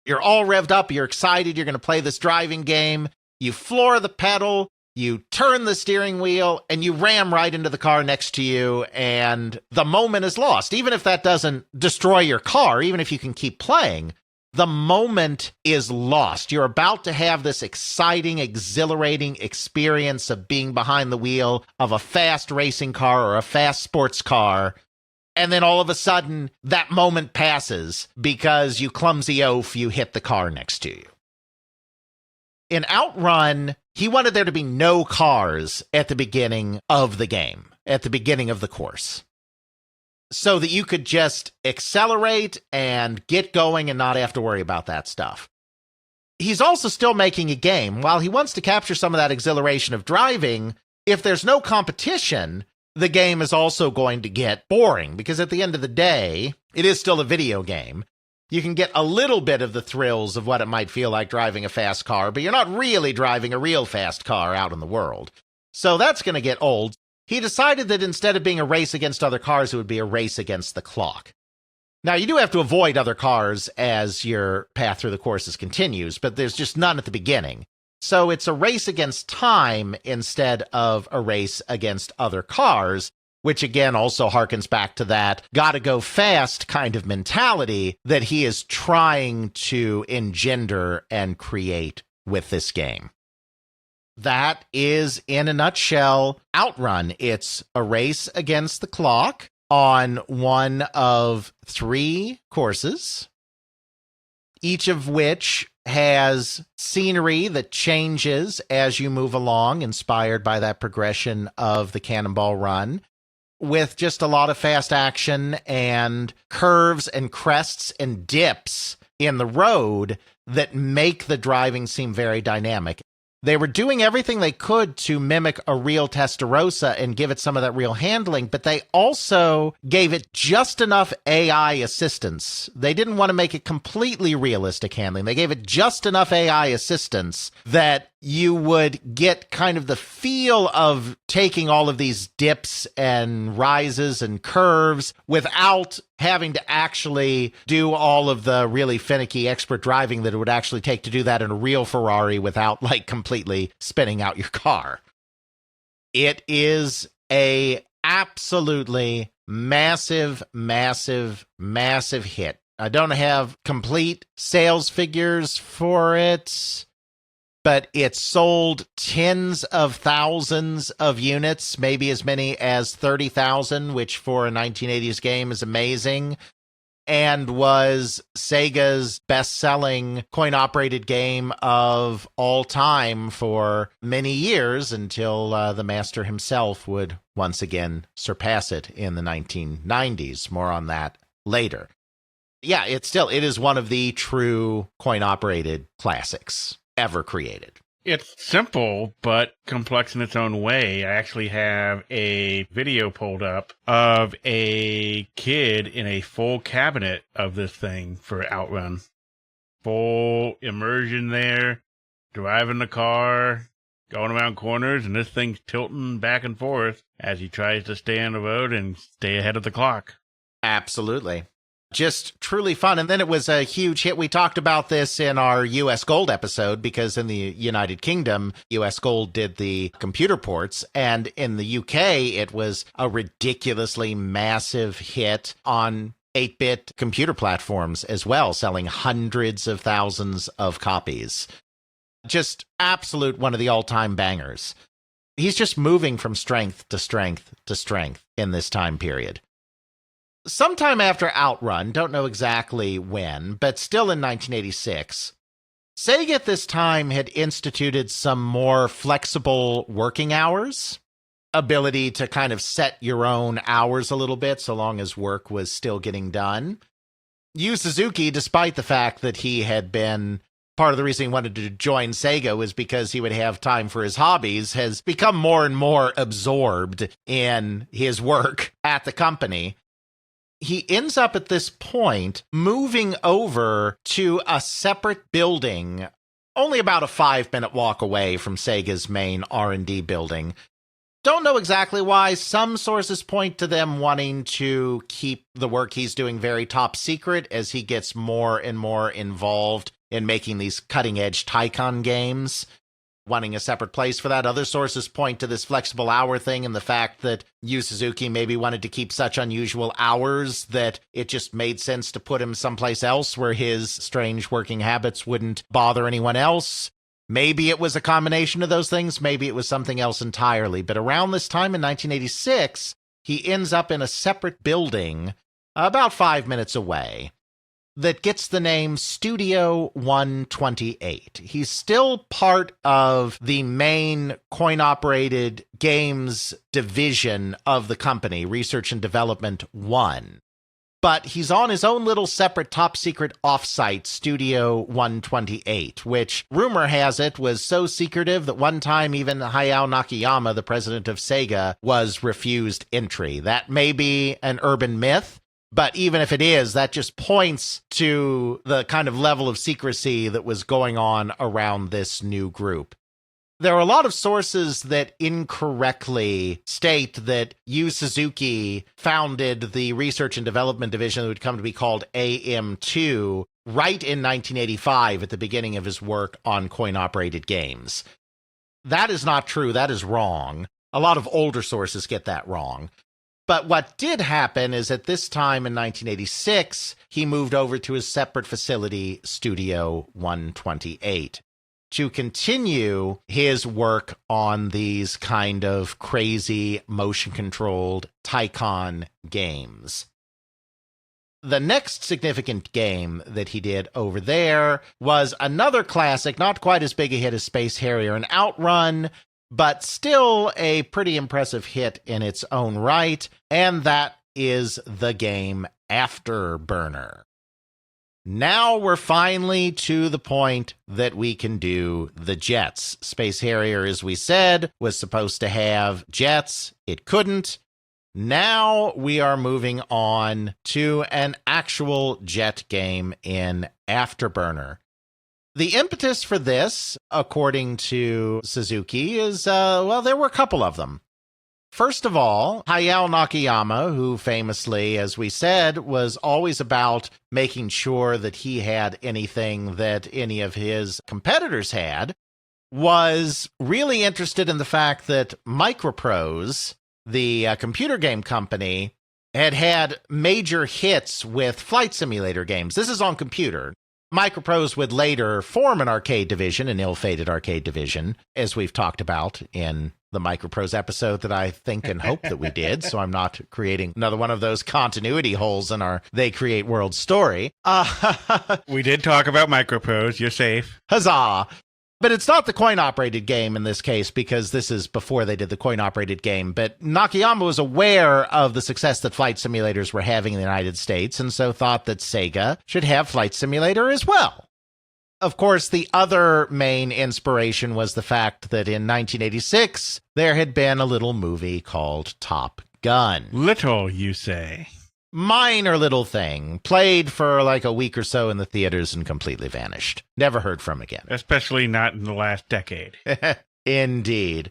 You're all revved up, you're excited, you're going to play this driving game, you floor the pedal, you turn the steering wheel, and you ram right into the car next to you, and the moment is lost. Even if that doesn't destroy your car, even if you can keep playing, the moment is lost. You're about to have this exciting, exhilarating experience of being behind the wheel of a fast racing car or a fast sports car. And then all of a sudden, that moment passes because you clumsy oaf, you hit the car next to you. In OutRun, he wanted there to be no cars at the beginning of the game, at the beginning of the course, so that you could just accelerate and get going and not have to worry about that stuff. He's also still making a game. While he wants to capture some of that exhilaration of driving, if there's no competition, the game is also going to get boring, because at the end of the day, it is still a video game. You can get a little bit of the thrills of what it might feel like driving a fast car, but you're not really driving a real fast car out in the world. So that's going to get old. He decided that instead of being a race against other cars, it would be a race against the clock. Now, you do have to avoid other cars as your path through the courses continues, but there's just none at the beginning. So it's a race against time instead of a race against other cars, which again also harkens back to that gotta go fast kind of mentality that he is trying to engender and create with this game. That is, in a nutshell, OutRun. It's a race against the clock on one of 3 courses, each of which has scenery that changes as you move along, inspired by that progression of the Cannonball Run, with just a lot of fast action and curves and crests and dips in the road that make the driving seem very dynamic. They were doing everything they could to mimic a real Testarossa and give it some of that real handling, but they also gave it just enough AI assistance. They didn't want to make it completely realistic handling. They gave it just enough AI assistance that you would get kind of the feel of taking all of these dips and rises and curves without having to actually do all of the really finicky expert driving that it would actually take to do that in a real Ferrari without like completely spinning out your car. It is a absolutely massive, massive, massive hit. I don't have complete sales figures for it, but it sold tens of thousands of units, maybe as many as 30,000, which for a 1980s game is amazing, and was Sega's best-selling coin-operated game of all time for many years until the master himself would once again surpass it in the 1990s. More on that later. Yeah, it is one of the true coin-operated classics ever created. It's simple, but complex in its own way. I actually have a video pulled up of a kid in a full cabinet of this thing for OutRun. Full immersion there, driving the car, going around corners, and this thing's tilting back and forth as he tries to stay on the road and stay ahead of the clock. Absolutely. Just truly fun. And then it was a huge hit. We talked about this in our US Gold episode because in the United Kingdom, US Gold did the computer ports. And in the UK, it was a ridiculously massive hit on 8-bit computer platforms as well, selling hundreds of thousands of copies. Just absolute one of the all-time bangers. He's just moving from strength to strength to strength in this time period. Sometime after OutRun, don't know exactly when, but still in 1986, SEGA at this time had instituted some more flexible working hours, ability to kind of set your own hours a little bit so long as work was still getting done. Yu Suzuki, despite the fact that he had been part of the reason he wanted to join SEGA was because he would have time for his hobbies, has become more and more absorbed in his work at the company. He ends up at this point moving over to a separate building, only about a 5-minute walk away from Sega's main R&D building. Don't know exactly why. Some sources point to them wanting to keep the work he's doing very top secret as he gets more and more involved in making these cutting-edge Tycoon games, wanting a separate place for that. Other sources point to this flexible hour thing and the fact that Yu Suzuki maybe wanted to keep such unusual hours that it just made sense to put him someplace else where his strange working habits wouldn't bother anyone else. Maybe it was a combination of those things. Maybe it was something else entirely. But around this time in 1986, he ends up in a separate building about 5 minutes away that gets the name Studio 128. He's still part of the main coin-operated games division of the company, Research and Development 1. But he's on his own little separate top-secret offsite, Studio 128, which, rumor has it, was so secretive that one time even Hayao Nakayama, the president of SEGA, was refused entry. That may be an urban myth, but even if it is, that just points to the kind of level of secrecy that was going on around this new group. There are a lot of sources that incorrectly state that Yu Suzuki founded the Research and Development Division that would come to be called AM2 right in 1985 at the beginning of his work on coin-operated games. That is not true. That is wrong. A lot of older sources get that wrong. But what did happen is at this time in 1986, he moved over to his separate facility, Studio 128, to continue his work on these kind of crazy motion-controlled Tycoon games. The next significant game that he did over there was another classic, not quite as big a hit as Space Harrier and OutRun, but still a pretty impressive hit in its own right, and that is the game Afterburner. Now we're finally to the point that we can do the jets. Space Harrier, as we said, was supposed to have jets. It couldn't. Now we are moving on to an actual jet game in Afterburner. The impetus for this, according to Suzuki, is, there were a couple of them. First of all, Hayao Nakayama, who famously, as we said, was always about making sure that he had anything that any of his competitors had, was really interested in the fact that Microprose, the computer game company, had major hits with flight simulator games. This is on computer. Microprose would later form an arcade division, an ill-fated arcade division, as we've talked about in the Microprose episode that I think and hope that we did, so I'm not creating another one of those continuity holes in our They Create World story. We did talk about Microprose. You're safe. Huzzah! But it's not the coin-operated game in this case, because this is before they did the coin-operated game. But Nakayama was aware of the success that flight simulators were having in the United States, and so thought that SEGA should have Flight Simulator as well. Of course, the other main inspiration was the fact that in 1986, there had been a little movie called Top Gun. Little, you say? Minor little thing. Played for like a week or so in the theaters and completely vanished. Never heard from again. Especially not in the last decade. Indeed.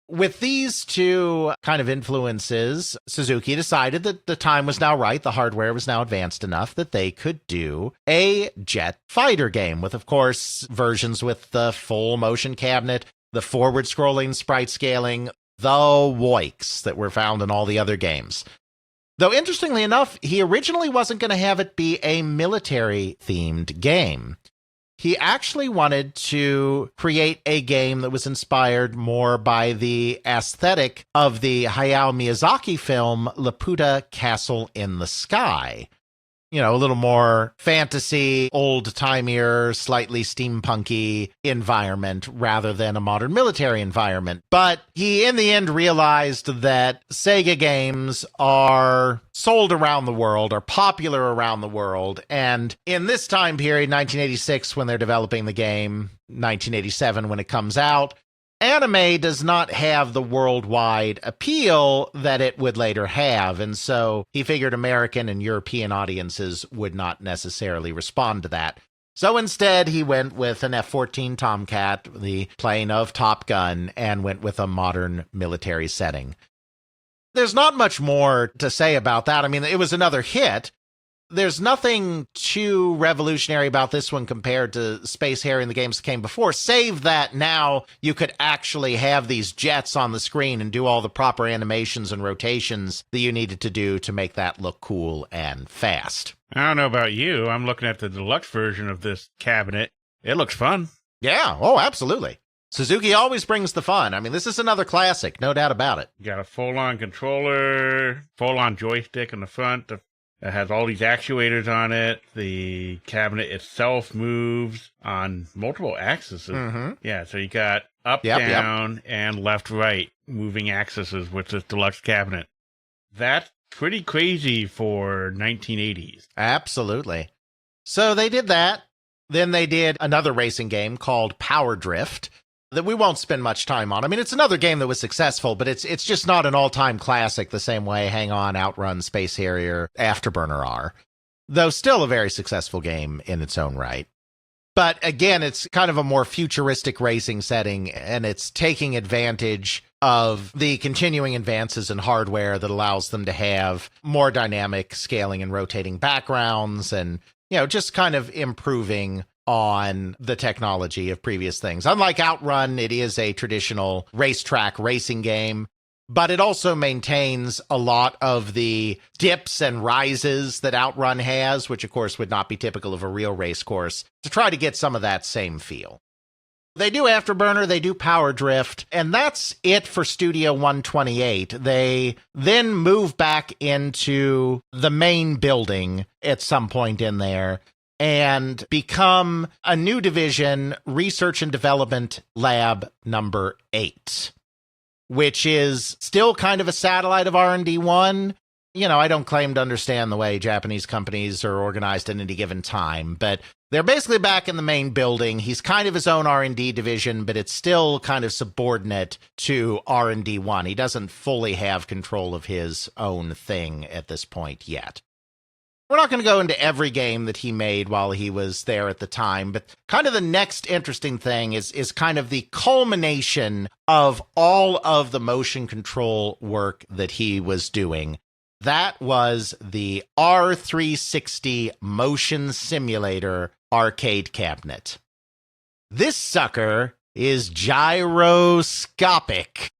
With these two kind of influences, Suzuki decided that the time was now right, the hardware was now advanced enough that they could do a jet fighter game with, of course, versions with the full motion cabinet, the forward-scrolling sprite scaling, the woiks that were found in all the other games. Though, interestingly enough, he originally wasn't going to have it be a military-themed game. He actually wanted to create a game that was inspired more by the aesthetic of the Hayao Miyazaki film Laputa Castle in the Sky. You know, a little more fantasy, old-timier, slightly steampunky environment rather than a modern military environment. But he, in the end, realized that SEGA games are sold around the world, are popular around the world, and in this time period, 1986, when they're developing the game, 1987 when it comes out, anime does not have the worldwide appeal that it would later have, and so he figured American and European audiences would not necessarily respond to that. So instead, he went with an F-14 Tomcat, the plane of Top Gun, and went with a modern military setting. There's not much more to say about that. I mean, it was another hit. There's nothing too revolutionary about this one compared to Space Harrier and the games that came before, save that now you could actually have these jets on the screen and do all the proper animations and rotations that you needed to do to make that look cool and fast. I don't know about you. I'm looking at the deluxe version of this cabinet. It looks fun. Yeah, oh, absolutely. Suzuki always brings the fun. I mean, this is another classic, no doubt about it. You got a full-on controller, full-on joystick in the front. It has all these actuators on it. The cabinet itself moves on multiple axes. Mm-hmm. Yeah, so you got up, down, and left, right moving axes with this deluxe cabinet. That's pretty crazy for 1980s. Absolutely. So they did that. Then they did another racing game called Power Drift that we won't spend much time on. I mean, it's another game that was successful, but it's just not an all-time classic the same way Hang On, OutRun, Space Harrier, Afterburner are. Though still a very successful game in its own right. But again, it's kind of a more futuristic racing setting, and it's taking advantage of the continuing advances in hardware that allows them to have more dynamic scaling and rotating backgrounds and, you know, just kind of improving on the technology of previous things. Unlike OutRun, it is a traditional racetrack racing game, but it also maintains a lot of the dips and rises that OutRun has, which of course would not be typical of a real race course, to try to get some of that same feel. They do Afterburner, they do Power Drift, and that's it for Studio 128. They then move back into the main building at some point in there and become a new division, Research and Development Lab number 8, which is still kind of a satellite of R&D1. You know, I don't claim to understand the way Japanese companies are organized at any given time, but they're basically back in the main building. He's kind of his own R&D division, but it's still kind of subordinate to R&D1. He doesn't fully have control of his own thing at this point yet. We're not going to go into every game that he made while he was there at the time, but kind of the next interesting thing is kind of the culmination of all of the motion control work that he was doing. That was the R360 Motion Simulator arcade cabinet. This sucker is gyroscopic,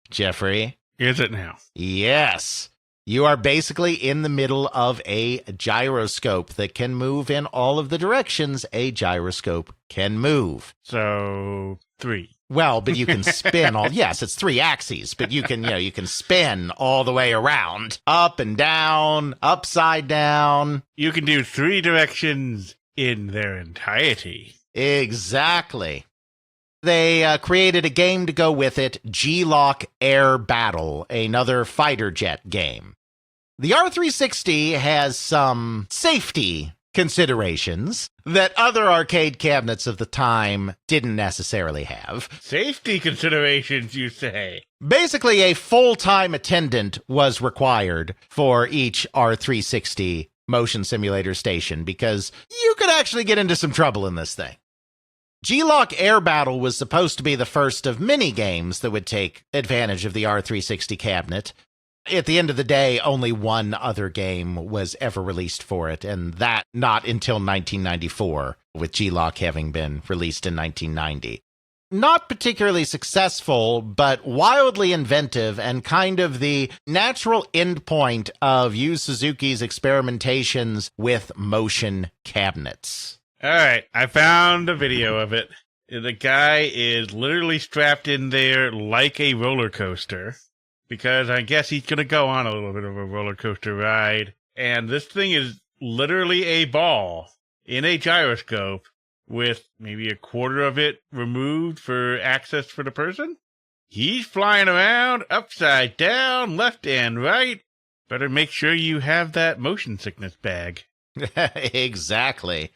Jeffrey. Is it now? Yes. You are basically in the middle of a gyroscope that can move in all of the directions a gyroscope can move. So, 3. Well, but you can spin all, yes, it's 3 axes, but you can, you can spin all the way around, up and down, upside down. You can do 3 directions in their entirety. Exactly. They created a game to go with it, G-LOC Air Battle, another fighter jet game. The R360 has some safety considerations that other arcade cabinets of the time didn't necessarily have. Safety considerations, you say? Basically, a full-time attendant was required for each R360 motion simulator station because you could actually get into some trouble in this thing. G-LOC Air Battle was supposed to be the first of many games that would take advantage of the R360 cabinet. At the end of the day, only one other game was ever released for it, and that not until 1994, with G-LOC having been released in 1990. Not particularly successful, but wildly inventive and kind of the natural endpoint of Yu Suzuki's experimentations with motion cabinets. All right, I found a video of it. The guy is literally strapped in there like a roller coaster, because I guess he's going to go on a little bit of a roller coaster ride. And this thing is literally a ball in a gyroscope with maybe a quarter of it removed for access for the person. He's flying around upside down, left and right. Better make sure you have that motion sickness bag. Exactly.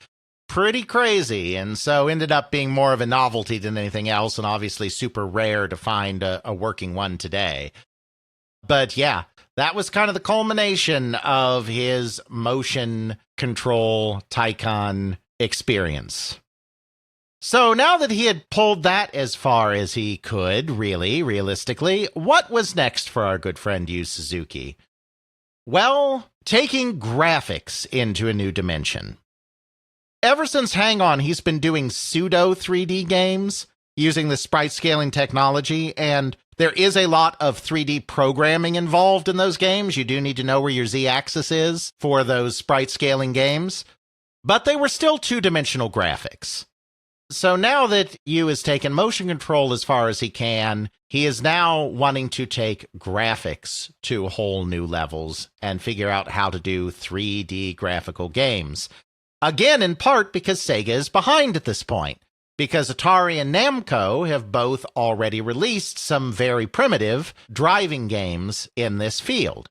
Pretty crazy, and so ended up being more of a novelty than anything else, and obviously super rare to find a working one today. But yeah, that was kind of the culmination of his motion control Tycoon experience. So now that he had pulled that as far as he could, realistically, what was next for our good friend Yu Suzuki? Well, taking graphics into a new dimension. Ever since Hang On, he's been doing pseudo 3D games using the sprite scaling technology, and there is a lot of 3D programming involved in those games. You do need to know where your Z-axis is for those sprite scaling games, but they were still two-dimensional graphics. So now that Yu has taken motion control as far as he can, he is now wanting to take graphics to whole new levels and figure out how to do 3D graphical games. Again, in part because Sega is behind at this point, because Atari and Namco have both already released some very primitive driving games in this field.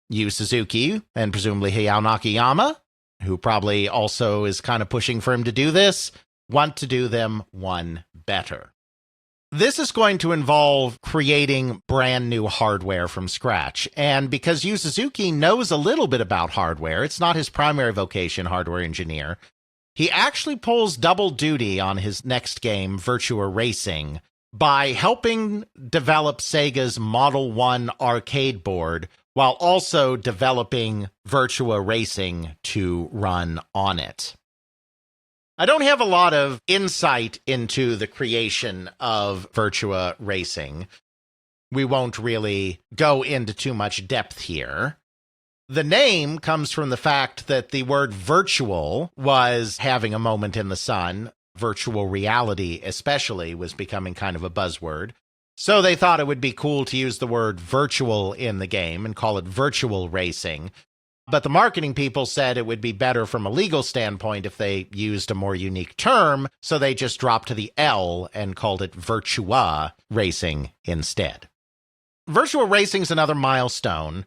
Yu Suzuki, and presumably Hayao Nakayama, who probably also is kind of pushing for him to do this, want to do them one better. This is going to involve creating brand new hardware from scratch. And because Yu Suzuki knows a little bit about hardware, it's not his primary vocation, hardware engineer, he actually pulls double duty on his next game, Virtua Racing, by helping develop Sega's Model 1 arcade board while also developing Virtua Racing to run on it. I don't have a lot of insight into the creation of Virtua Racing. We won't really go into too much depth here. The name comes from the fact that the word virtual was having a moment in the sun. Virtual reality, especially, was becoming kind of a buzzword. So they thought it would be cool to use the word virtual in the game and call it Virtual Racing. But the marketing people said it would be better from a legal standpoint if they used a more unique term, so they just dropped to the L and called it Virtua Racing instead. Virtua Racing's another milestone.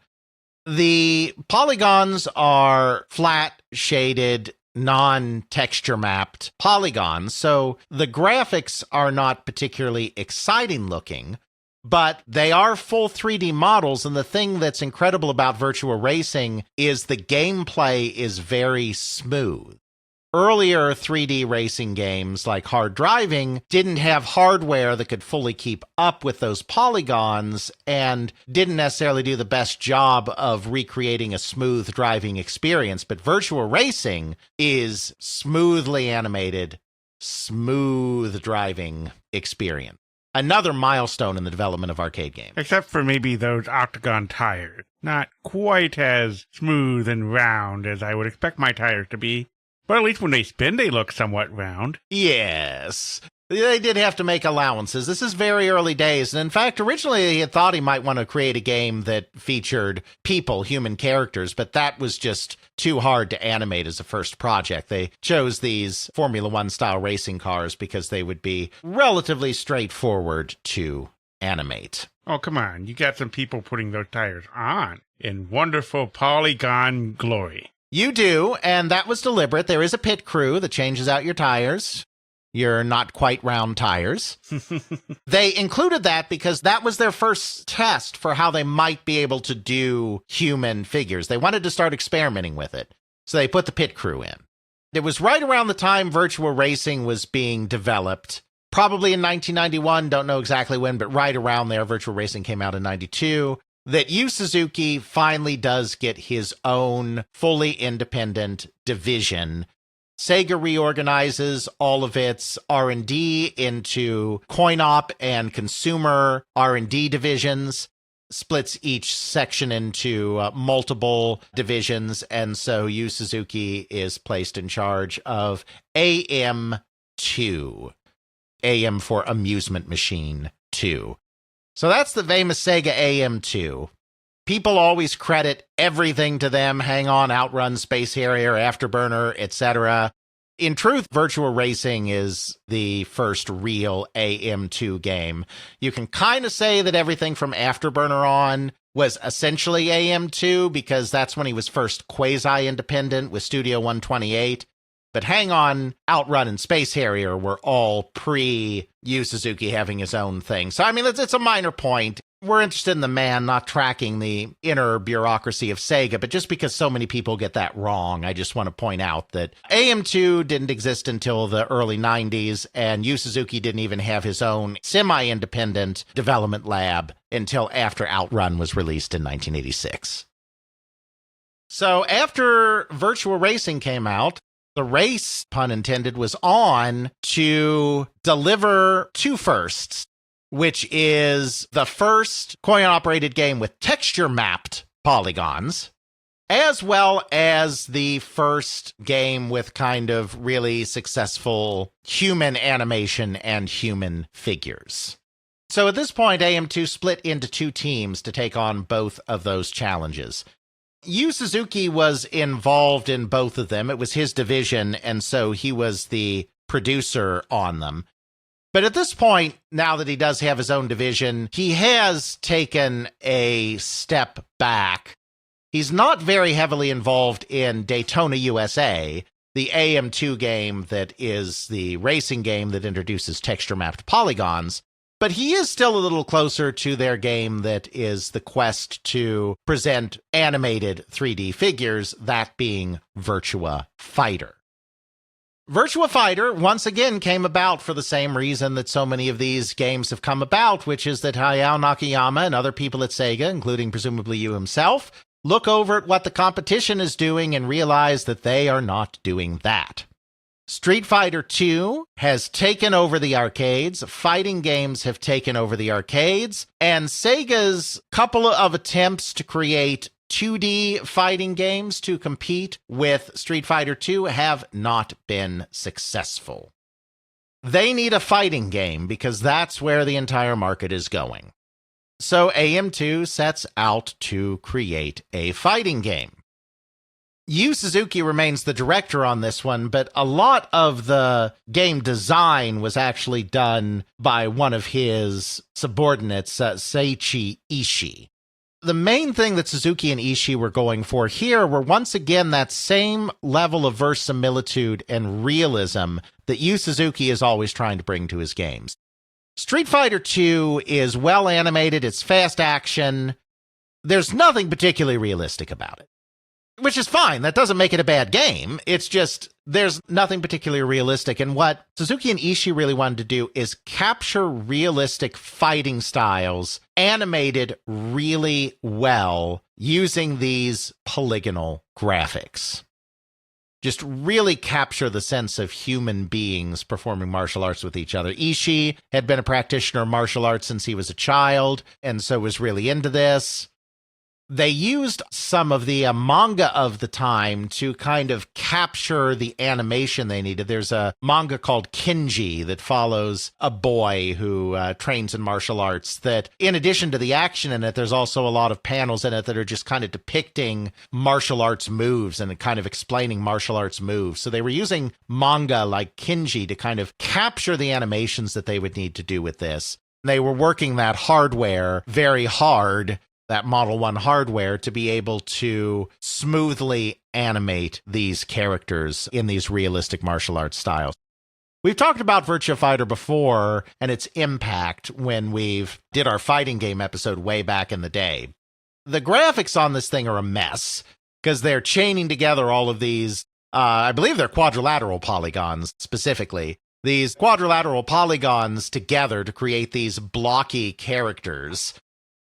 The polygons are flat, shaded, non-texture mapped polygons, so the graphics are not particularly exciting looking, but they are full 3D models, and the thing that's incredible about Virtua Racing is the gameplay is very smooth. Earlier 3D racing games like Hard Driving didn't have hardware that could fully keep up with those polygons and didn't necessarily do the best job of recreating a smooth driving experience, but Virtua Racing is smoothly animated, smooth driving experience. Another milestone in the development of arcade games. Except for maybe those octagon tires. Not quite as smooth and round as I would expect my tires to be. But at least when they spin, they look somewhat round. Yes. They did have to make allowances. This is very early days. And in fact, originally he had thought he might want to create a game that featured people, human characters, but that was just too hard to animate as a first project. They chose these Formula One style racing cars because they would be relatively straightforward to animate. Oh, come on. You got some people putting those tires on in wonderful polygon glory. You do, and that was deliberate. There is a pit crew that changes out your tires. Your not quite round tires. They included that because that was their first test for how they might be able to do human figures. They wanted to start experimenting with it. So they put the pit crew in. It was right around the time Virtua Racing was being developed. Probably in 1991, don't know exactly when, but right around there, Virtua Racing came out in 92, that Yu Suzuki finally does get his own fully independent division. Sega reorganizes all of its R&D into coin-op and consumer R&D divisions, splits each section into multiple divisions, and so Yu Suzuki is placed in charge of AM2. AM for Amusement Machine 2. So that's the famous Sega AM2. People always credit everything to them. Hang on, OutRun, Space Harrier, Afterburner, etc. In truth, Virtua Racing is the first real AM2 game. You can kind of say that everything from Afterburner on was essentially AM2 because that's when he was first quasi-independent with Studio 128. But hang on, OutRun and Space Harrier were all pre-Yu Suzuki having his own thing. So, I mean, it's a minor point. We're interested in the man, not tracking the inner bureaucracy of Sega, but just because so many people get that wrong, I just want to point out that AM2 didn't exist until the early 90s, and Yu Suzuki didn't even have his own semi-independent development lab until after OutRun was released in 1986. So after Virtua Racing came out, the race, pun intended, was on to deliver two firsts, which is the first coin-operated game with texture-mapped polygons, as well as the first game with kind of really successful human animation and human figures. So at this point, AM2 split into two teams to take on both of those challenges. Yu Suzuki was involved in both of them. It was his division, and so he was the producer on them. But at this point, now that he does have his own division, he has taken a step back. He's not very heavily involved in Daytona USA, the AM2 game that is the racing game that introduces texture-mapped polygons. But he is still a little closer to their game that is the quest to present animated 3D figures, that being Virtua Fighter. Virtua Fighter, once again, came about for the same reason that so many of these games have come about, which is that Hayao Nakayama and other people at Sega, including presumably you himself, look over at what the competition is doing and realize that they are not doing that. Street Fighter II has taken over the arcades, fighting games have taken over the arcades, and Sega's couple of attempts to create 2D fighting games to compete with Street Fighter II have not been successful. They need a fighting game because that's where the entire market is going. So AM2 sets out to create a fighting game. Yu Suzuki remains the director on this one, but a lot of the game design was actually done by one of his subordinates, Seiichi Ishii. The main thing that Suzuki and Ishii were going for here were once again that same level of verisimilitude and realism that Yu Suzuki is always trying to bring to his games. Street Fighter II is well animated, it's fast action, there's nothing particularly realistic about it. Which is fine. That doesn't make it a bad game. It's just, there's nothing particularly realistic. And what Suzuki and Ishii really wanted to do is capture realistic fighting styles animated really well using these polygonal graphics. Just really capture the sense of human beings performing martial arts with each other. Ishii had been a practitioner of martial arts since he was a child, and so was really into this. They used some of the manga of the time to kind of capture the animation they needed. There's a manga called Kinji that follows a boy who trains in martial arts that, in addition to the action in it, there's also a lot of panels in it that are just kind of depicting martial arts moves and kind of explaining martial arts moves. So they were using manga like Kinji to kind of capture the animations that they would need to do with this. They were working that hardware very hard, that Model 1 hardware, to be able to smoothly animate these characters in these realistic martial arts styles. We've talked about Virtua Fighter before and its impact when we've did our fighting game episode way back in the day. The graphics on this thing are a mess because they're chaining together all of these I believe they're quadrilateral polygons specifically. These quadrilateral polygons together to create these blocky characters.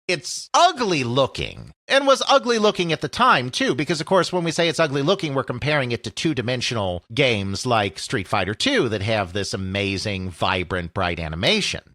It's ugly looking, and was ugly looking at the time, too, because, of course, when we say it's ugly looking, we're comparing it to two-dimensional games like Street Fighter II that have this amazing, vibrant, bright animation.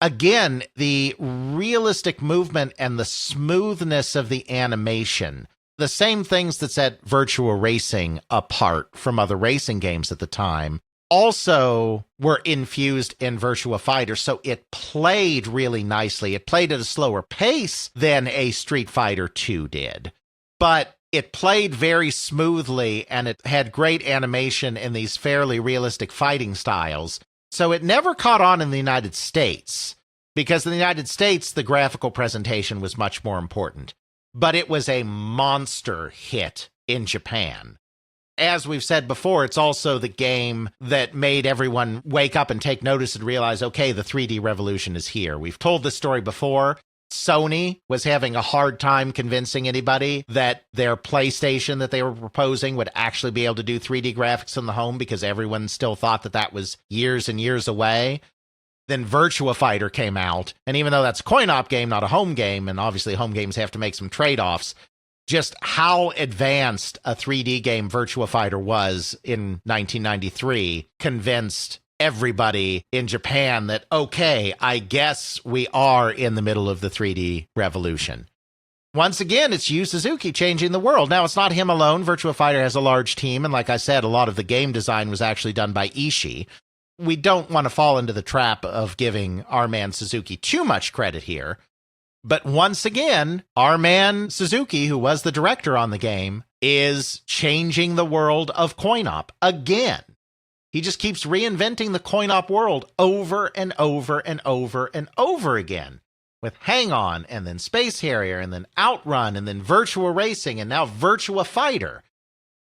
Again, the realistic movement and the smoothness of the animation, the same things that set Virtua Racing apart from other racing games at the time, also were infused in Virtua Fighter, so it played really nicely. It played at a slower pace than a Street Fighter II did, but it played very smoothly, and it had great animation in these fairly realistic fighting styles. So it never caught on in the United States, because in the United States, the graphical presentation was much more important. But it was a monster hit in Japan. As we've said before, it's also the game that made everyone wake up and take notice and realize, okay, the 3D revolution is here. We've told this story before. Sony was having a hard time convincing anybody that their PlayStation that they were proposing would actually be able to do 3D graphics in the home because everyone still thought that that was years and years away. Then Virtua Fighter came out, and even though that's a coin-op game, not a home game, and obviously home games have to make some trade-offs, just how advanced a 3D game Virtua Fighter was in 1993 convinced everybody in Japan that, okay, I guess we are in the middle of the 3D revolution. Once again, it's Yu Suzuki changing the world. Now, it's not him alone. Virtua Fighter has a large team, and like I said, a lot of the game design was actually done by Ishii. We don't want to fall into the trap of giving our man Suzuki too much credit here. But once again, our man Suzuki, who was the director on the game, is changing the world of coin-op again. He just keeps reinventing the coin-op world over and over and over and over again. With Hang On, and then Space Harrier, and then OutRun, and then Virtua Racing, and now Virtua Fighter.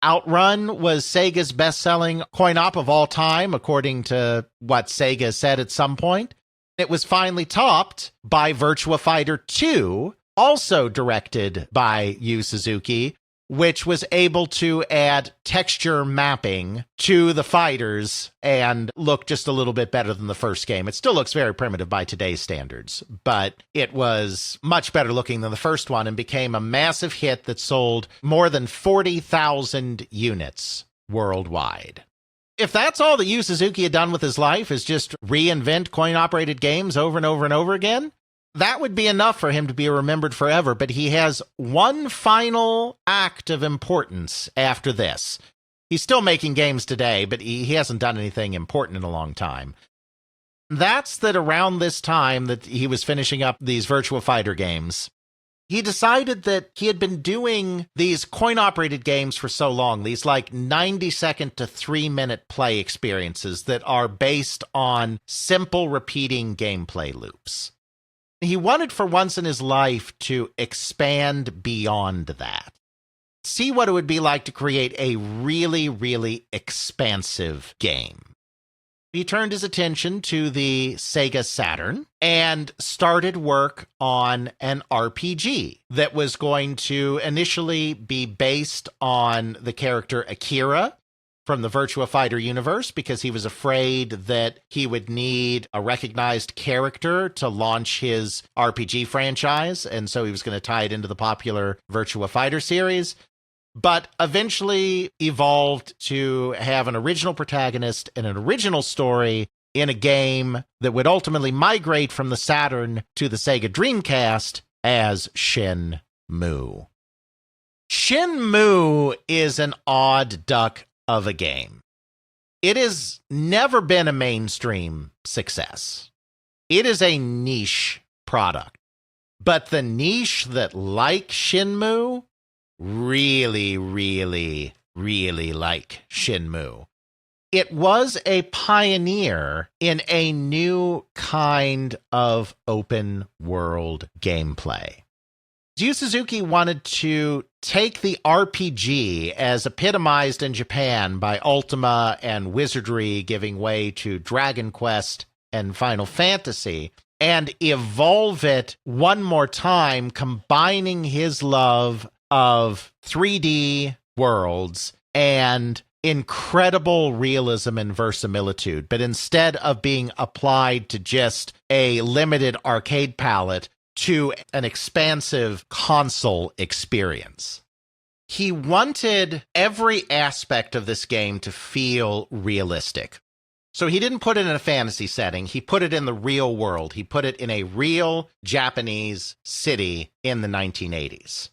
OutRun was Sega's best-selling coin-op of all time, according to what Sega said at some point. It was finally topped by Virtua Fighter 2, also directed by Yu Suzuki, which was able to add texture mapping to the fighters and look just a little bit better than the first game. It still looks very primitive by today's standards, but it was much better looking than the first one and became a massive hit that sold more than 40,000 units worldwide. If that's all that Yu Suzuki had done with his life is just reinvent coin-operated games over and over and over again, that would be enough for him to be remembered forever, but he has one final act of importance after this. He's still making games today, but he hasn't done anything important in a long time. That's that around this time that he was finishing up these Virtua Fighter games, he decided that he had been doing these coin-operated games for so long, these like 90-second to 3-minute play experiences that are based on simple repeating gameplay loops. He wanted for once in his life to expand beyond that. See what it would be like to create a really, really expansive game. He turned his attention to the Sega Saturn and started work on an RPG that was going to initially be based on the character Akira from the Virtua Fighter universe, because he was afraid that he would need a recognized character to launch his RPG franchise, and so he was going to tie it into the popular Virtua Fighter series, but eventually evolved to have an original protagonist and an original story in a game that would ultimately migrate from the Saturn to the Sega Dreamcast as Shenmue. Shenmue is an odd duck of a game. It has never been a mainstream success. It is a niche product. But the niche that like Shenmue really, really, really like Shenmue. It was a pioneer in a new kind of open world gameplay. Yu Suzuki wanted to take the RPG as epitomized in Japan by Ultima and Wizardry giving way to Dragon Quest and Final Fantasy, and evolve it one more time, combining his love of 3D worlds and incredible realism and verisimilitude, but instead of being applied to just a limited arcade palette to an expansive console experience. He wanted every aspect of this game to feel realistic. So he didn't put it in a fantasy setting. He put it in the real world. He put it in a real Japanese city in the 1980s.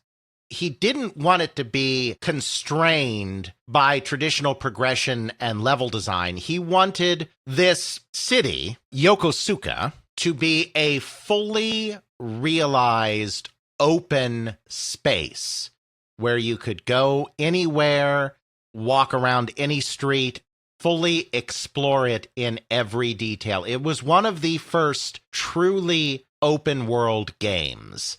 He didn't want it to be constrained by traditional progression and level design. He wanted this city, Yokosuka, to be a fully realized open space where you could go anywhere, walk around any street, fully explore it in every detail. It was one of the first truly open world games,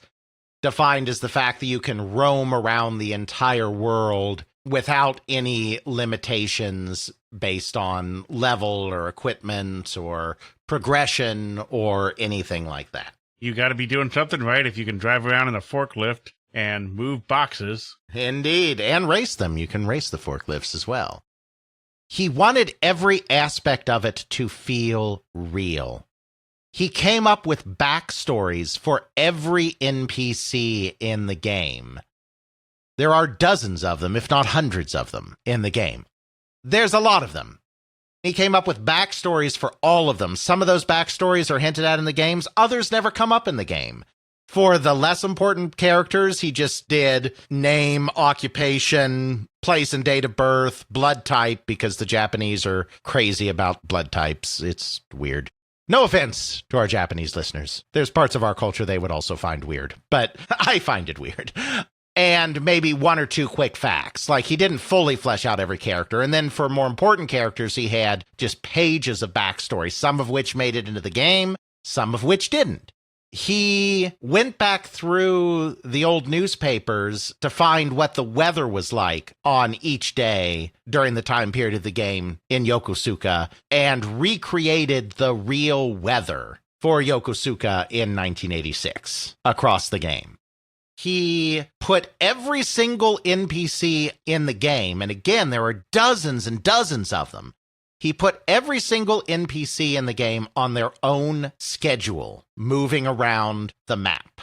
defined as the fact that you can roam around the entire world without any limitations based on level or equipment or progression or anything like that. You got to be doing something right if you can drive around in a forklift and move boxes. Indeed, and race them. You can race the forklifts as well. He wanted every aspect of it to feel real. He came up with backstories for every NPC in the game. There are dozens of them, if not hundreds of them, in the game. There's a lot of them. He came up with backstories for all of them. Some of those backstories are hinted at in the games. Others never come up in the game. For the less important characters, he just did name, occupation, place and date of birth, blood type, because the Japanese are crazy about blood types. It's weird. No offense to our Japanese listeners. There's parts of our culture they would also find weird, but I find it weird. And maybe one or two quick facts. Like, he didn't fully flesh out every character. And then for more important characters, he had just pages of backstory, some of which made it into the game, some of which didn't. He went back through the old newspapers to find what the weather was like on each day during the time period of the game in Yokosuka and recreated the real weather for Yokosuka in 1986 across the game. He put every single NPC in the game, and again, there are dozens and dozens of them. He put every single NPC in the game on their own schedule, moving around the map,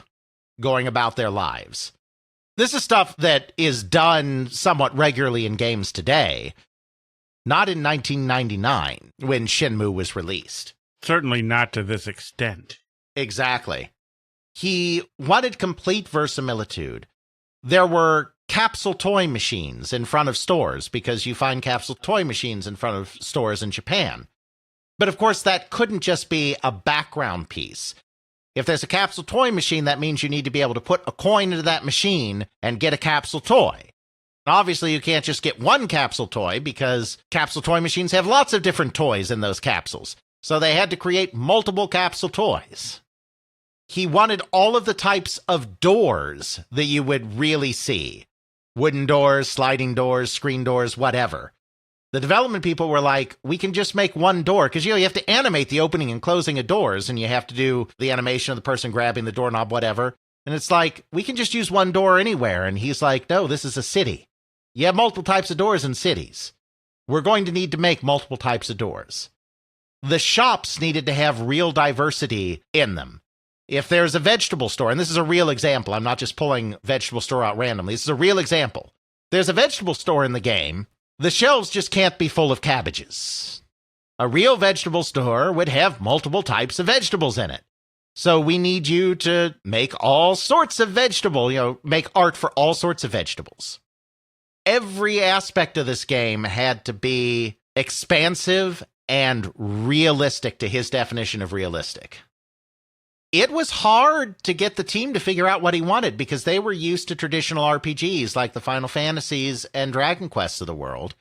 going about their lives. This is stuff that is done somewhat regularly in games today, not in 1999 when Shenmue was released. Certainly not to this extent. Exactly. He wanted complete verisimilitude. There were capsule toy machines in front of stores because you find capsule toy machines in front of stores in Japan. But of course, that couldn't just be a background piece. If there's a capsule toy machine, that means you need to be able to put a coin into that machine and get a capsule toy. Obviously, you can't just get one capsule toy because capsule toy machines have lots of different toys in those capsules. So they had to create multiple capsule toys. He wanted all of the types of doors that you would really see. Wooden doors, sliding doors, screen doors, whatever. The development people were like, we can just make one door, because you have to animate the opening and closing of doors, and you have to do the animation of the person grabbing the doorknob, whatever. And it's like, we can just use one door anywhere. And he's like, no, this is a city. You have multiple types of doors in cities. We're going to need to make multiple types of doors. The shops needed to have real diversity in them. If there's a vegetable store, and this is a real example, I'm not just pulling vegetable store out randomly, this is a real example. There's a vegetable store in the game, the shelves just can't be full of cabbages. A real vegetable store would have multiple types of vegetables in it. So we need you to make all sorts of make art for all sorts of vegetables. Every aspect of this game had to be expansive and realistic to his definition of realistic. It was hard to get the team to figure out what he wanted because they were used to traditional RPGs like the Final Fantasies and Dragon Quests of the world.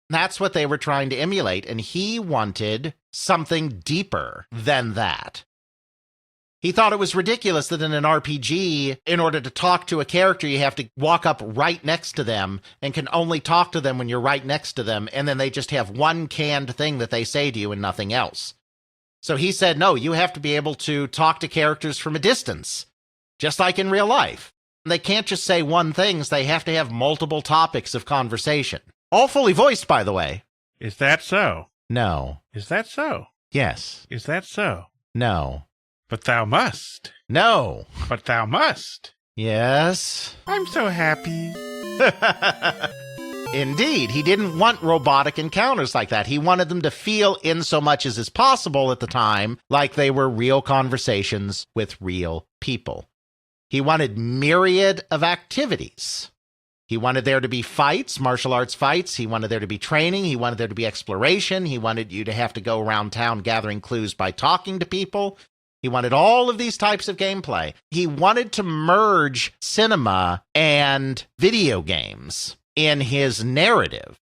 That's what they were trying to emulate, and he wanted something deeper than that. He thought it was ridiculous that in an RPG, in order to talk to a character, you have to walk up right next to them and can only talk to them when you're right next to them, and then they just have one canned thing that they say to you and nothing else. So he said, no, you have to be able to talk to characters from a distance, just like in real life. They can't just say one thing, so they have to have multiple topics of conversation. All fully voiced, by the way. Is that so? No. Is that so? Yes. Is that so? No. But thou must. No. But thou must. Yes. I'm so happy. Indeed, he didn't want robotic encounters like that. He wanted them to feel, in so much as is possible at the time, like they were real conversations with real people. He wanted myriad of activities. He wanted there to be fights, martial arts fights. He wanted there to be training. He wanted there to be exploration. He wanted you to have to go around town gathering clues by talking to people. He wanted all of these types of gameplay. He wanted to merge cinema and video games in his narrative.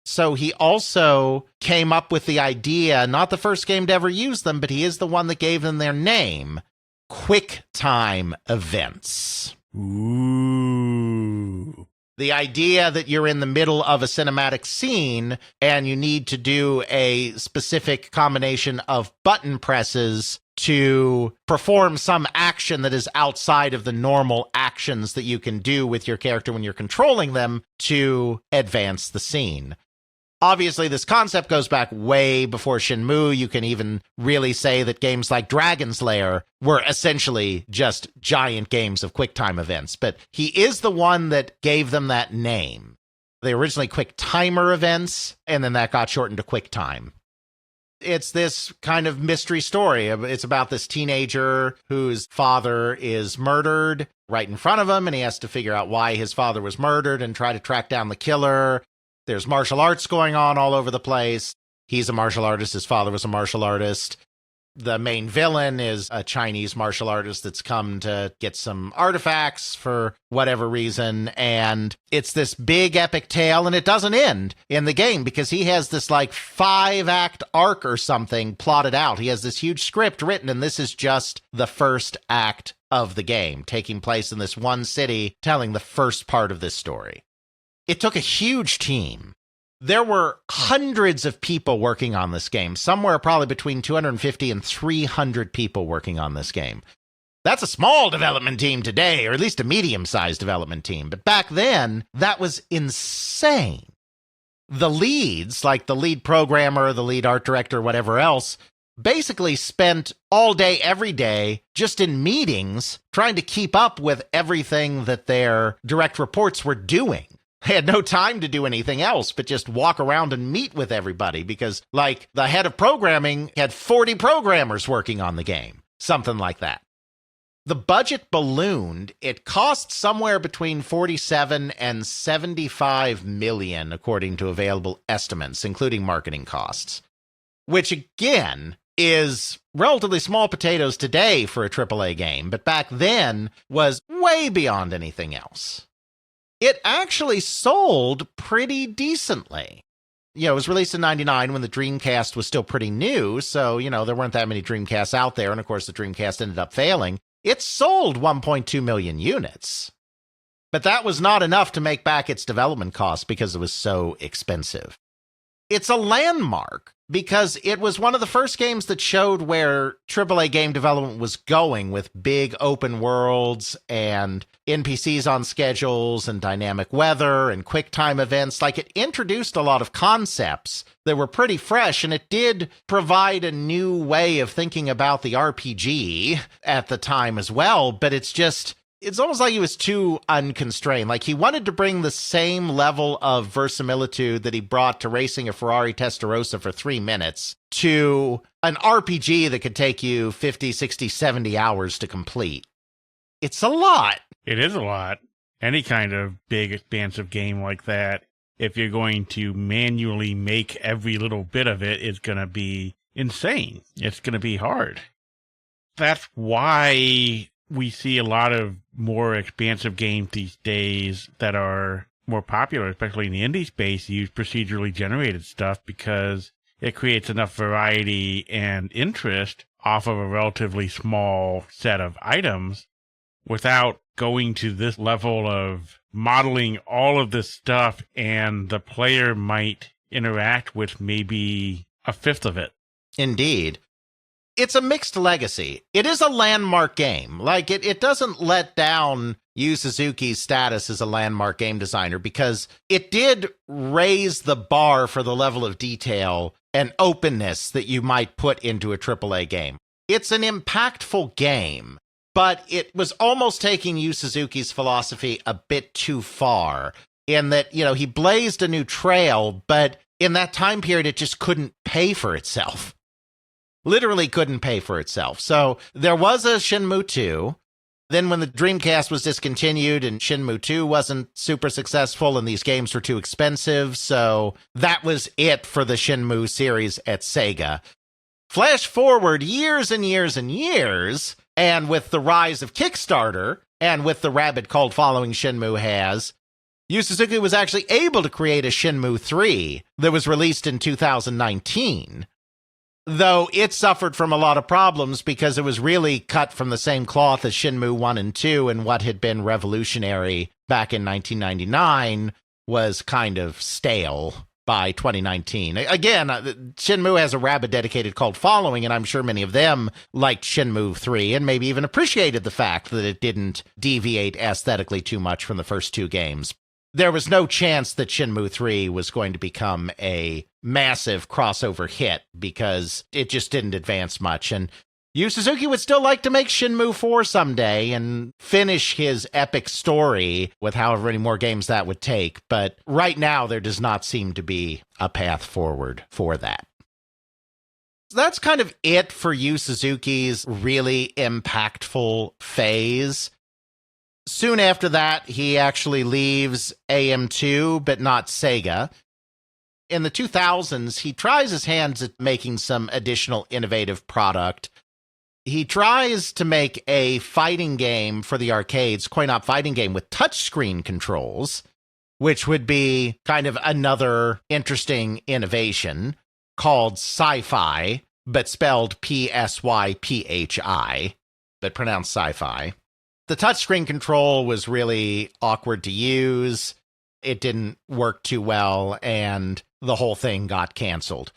So he also came up with the idea, not the first game to ever use them, but he is the one that gave them their name, quick time events. Ooh. The idea that you're in the middle of a cinematic scene and you need to do a specific combination of button presses to perform some action that is outside of the normal actions that you can do with your character when you're controlling them to advance the scene. Obviously, this concept goes back way before Shenmue. You can even really say that games like Dragon's Lair were essentially just giant games of QuickTime events, but he is the one that gave them that name. They were originally Quick Timer events, and then that got shortened to QuickTime. It's this kind of mystery story. It's about this teenager whose father is murdered right in front of him, and he has to figure out why his father was murdered and try to track down the killer. There's martial arts going on all over the place. He's a martial artist. His father was a martial artist. The main villain is a Chinese martial artist that's come to get some artifacts for whatever reason. And it's this big epic tale, and it doesn't end in the game because he has this like 5-act arc or something plotted out. He has this huge script written, and this is just the first act of the game, taking place in this one city, telling the first part of this story. It took a huge team. There were hundreds of people working on this game, somewhere probably between 250 and 300 people working on this game. That's a small development team today, or at least a medium-sized development team. But back then, that was insane. The leads, like the lead programmer, the lead art director, whatever else, basically spent all day, every day, just in meetings, trying to keep up with everything that their direct reports were doing. They had no time to do anything else but just walk around and meet with everybody because, like, the head of programming had 40 programmers working on the game. Something like that. The budget ballooned. It cost somewhere between 47 and 75 million, according to available estimates, including marketing costs. Which, again, is relatively small potatoes today for a AAA game, but back then was way beyond anything else. It actually sold pretty decently. You know, it was released in 99 when the Dreamcast was still pretty new, so, you know, there weren't that many Dreamcasts out there, and of course the Dreamcast ended up failing. It sold 1.2 million units. But that was not enough to make back its development costs because it was so expensive. It's a landmark because it was one of the first games that showed where AAA game development was going with big open worlds and NPCs on schedules and dynamic weather and quick time events. Like, it introduced a lot of concepts that were pretty fresh, and it did provide a new way of thinking about the RPG at the time as well, but it's almost like he was too unconstrained. Like, he wanted to bring the same level of verisimilitude that he brought to racing a Ferrari Testarossa for 3 minutes to an RPG that could take you 50, 60, 70 hours to complete. It's a lot. It is a lot. Any kind of big, expansive game like that, if you're going to manually make every little bit of it, it's going to be insane. It's going to be hard. That's why we see a lot of more expansive games these days that are more popular, especially in the indie space, use procedurally generated stuff because it creates enough variety and interest off of a relatively small set of items without going to this level of modeling all of this stuff, and the player might interact with maybe a fifth of it. Indeed. It's a mixed legacy. It is a landmark game. Like, it doesn't let down Yu Suzuki's status as a landmark game designer because it did raise the bar for the level of detail and openness that you might put into a AAA game. It's an impactful game, but it was almost taking Yu Suzuki's philosophy a bit too far in that, he blazed a new trail, but in that time period, it just couldn't pay for itself. Literally couldn't pay for itself. So there was a Shenmue 2. Then when the Dreamcast was discontinued and Shenmue 2 wasn't super successful and these games were too expensive, so that was it for the Shenmue series at SEGA. Flash forward years and years and years, and with the rise of Kickstarter, and with the rabid cult following Shenmue has, Yu Suzuki was actually able to create a Shenmue 3 that was released in 2019. Though it suffered from a lot of problems because it was really cut from the same cloth as Shenmue 1 and 2, and what had been revolutionary back in 1999 was kind of stale by 2019. Again, Shenmue has a rabid dedicated cult following, and I'm sure many of them liked Shenmue 3 and maybe even appreciated the fact that it didn't deviate aesthetically too much from the first two games. There was no chance that Shenmue 3 was going to become a massive crossover hit because it just didn't advance much. And Yu Suzuki would still like to make Shenmue 4 someday and finish his epic story with however many more games that would take. But right now, there does not seem to be a path forward for that. So that's kind of it for Yu Suzuki's really impactful phase. Soon after that, he actually leaves AM2, but not SEGA. In the 2000s, he tries his hands at making some additional innovative product. He tries to make a fighting game for the arcades, coin-op fighting game with touchscreen controls, which would be kind of another interesting innovation called Sci-Fi, but spelled P-S-Y-P-H-I, but pronounced sci-fi. The touchscreen control was really awkward to use. It didn't work too well, and the whole thing got canceled.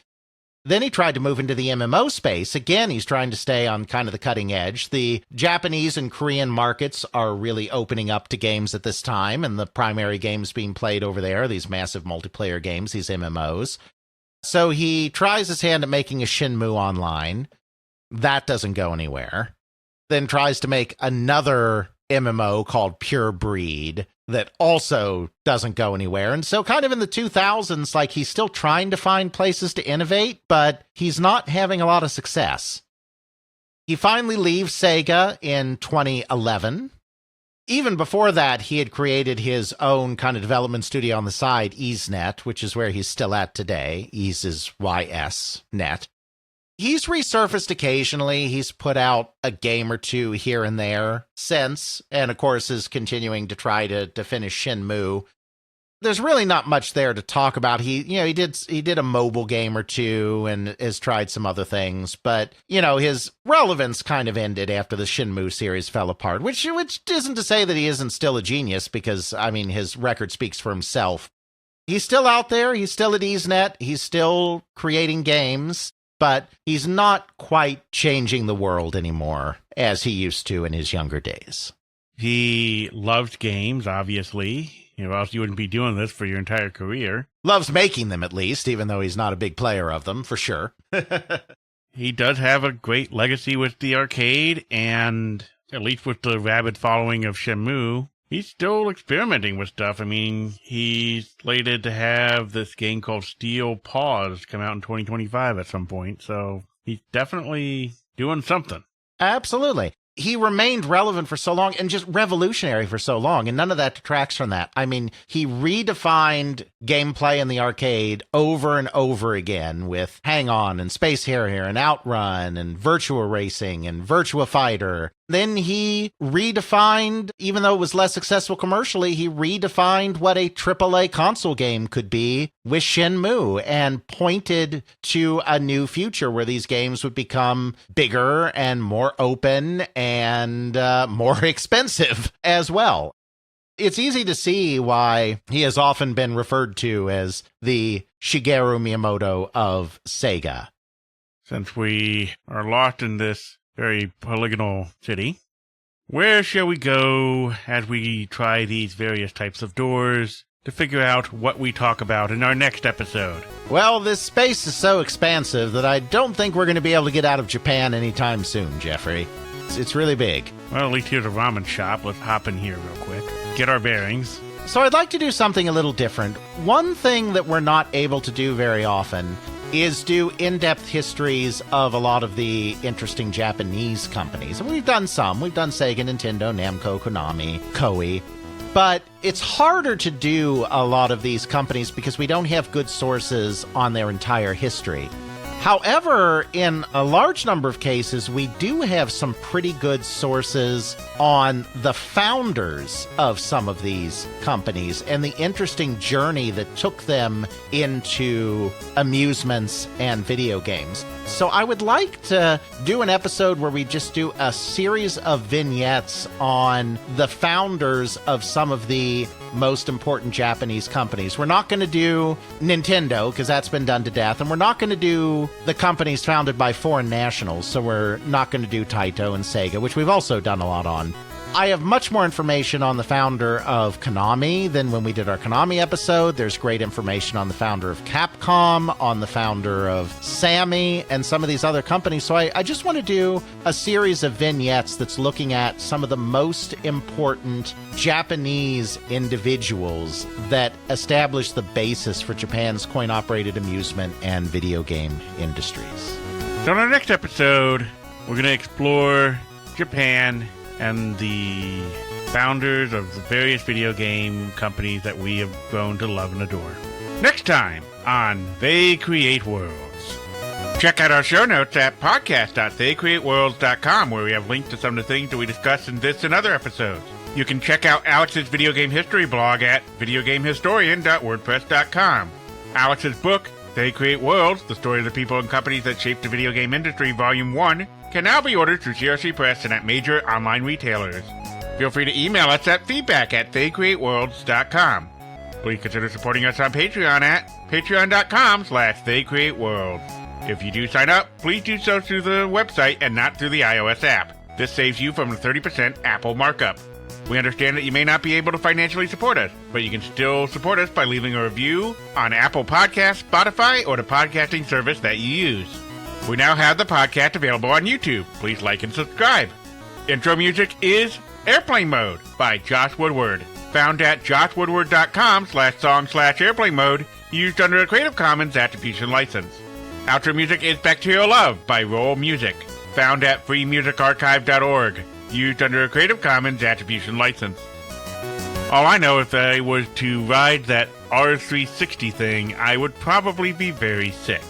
Then he tried to move into the MMO space. Again, he's trying to stay on kind of the cutting edge. The Japanese and Korean markets are really opening up to games at this time, and the primary games being played over there are these massive multiplayer games, these MMOs. So he tries his hand at making a Shenmue Online. That doesn't go anywhere. Then tries to make another MMO called Pure Breed that also doesn't go anywhere. And so kind of in the 2000s, like he's still trying to find places to innovate, but he's not having a lot of success. He finally leaves SEGA in 2011. Even before that, he had created his own kind of development studio on the side, EaseNet, which is where he's still at today. Ease is Y-S, net. He's resurfaced occasionally. He's put out a game or two here and there since, and of course is continuing to try to finish Shenmue. There's really not much there to talk about. He did a mobile game or two and has tried some other things, but his relevance kind of ended after the Shenmue series fell apart, which isn't to say that he isn't still a genius, because his record speaks for himself. He's still out there. He's still at EaseNet. He's still creating games. But he's not quite changing the world anymore as he used to in his younger days. He loved games, obviously. Or else you wouldn't be doing this for your entire career. Loves making them, at least, even though he's not a big player of them, for sure. He does have a great legacy with the arcade, and at least with the rabid following of Shenmue, he's still experimenting with stuff. He's slated to have this game called Steel Paws come out in 2025 at some point, so he's definitely doing something. Absolutely. He remained relevant for so long and just revolutionary for so long, and none of that detracts from that. He redefined gameplay in the arcade over and over again with Hang On and Space Harrier and OutRun and Virtua Racing and Virtua Fighter. Then he redefined, even though it was less successful commercially, he redefined what a AAA console game could be with Shenmue and pointed to a new future where these games would become bigger and more open and more expensive as well. It's easy to see why he has often been referred to as the Shigeru Miyamoto of SEGA. Since we are locked in this very polygonal city, Where shall we go as we try these various types of doors to figure out what we talk about in our next episode? Well, this space is so expansive that I don't think we're going to be able to get out of Japan anytime soon, Jeffrey. It's really big. Well, at least here's a ramen shop. Let's hop in here real quick. Get our bearings. So I'd like to do something a little different. One thing that we're not able to do very often is do in-depth histories of a lot of the interesting Japanese companies. And we've done some. We've done Sega, Nintendo, Namco, Konami, Koei. But it's harder to do a lot of these companies because we don't have good sources on their entire history. However, in a large number of cases, we do have some pretty good sources on the founders of some of these companies and the interesting journey that took them into amusements and video games. So I would like to do an episode where we just do a series of vignettes on the founders of some of the most important Japanese companies. We're not going to do Nintendo because that's been done to death, and we're not going to do the companies founded by foreign nationals, so we're not going to do Taito and Sega, which we've also done a lot on. I have much more information on the founder of Konami than when we did our Konami episode. There's great information on the founder of Capcom, on the founder of Sammy, and some of these other companies. So I just want to do a series of vignettes that's looking at some of the most important Japanese individuals that established the basis for Japan's coin-operated amusement and video game industries. So in our next episode, we're going to explore Japan and the founders of the various video game companies that we have grown to love and adore. Next time on They Create Worlds. Check out our show notes at podcast.theycreateworlds.com, where we have links to some of the things that we discussed in this and other episodes. You can check out Alex's video game history blog at videogamehistorian.wordpress.com. Alex's book, They Create Worlds, The Story of the People and Companies That Shaped the Video Game Industry, Volume 1, can now be ordered through CRC Press and at major online retailers. Feel free to email us at feedback@theycreateworlds.com. Please consider supporting us on Patreon at patreon.com/theycreateworlds. If you do sign up, please do so through the website and not through the iOS app. This saves you from the 30% Apple markup. We understand that you may not be able to financially support us, but you can still support us by leaving a review on Apple Podcasts, Spotify, or the podcasting service that you use. We now have the podcast available on YouTube. Please like and subscribe. Intro music is Airplane Mode by Josh Woodward, found at joshwoodward.com/song/airplane mode, used under a Creative Commons Attribution License. Outro music is Bacterial Love by Roll Music, found at freemusicarchive.org, used under a Creative Commons Attribution License. All I know, if I was to ride that R360 thing, I would probably be very sick.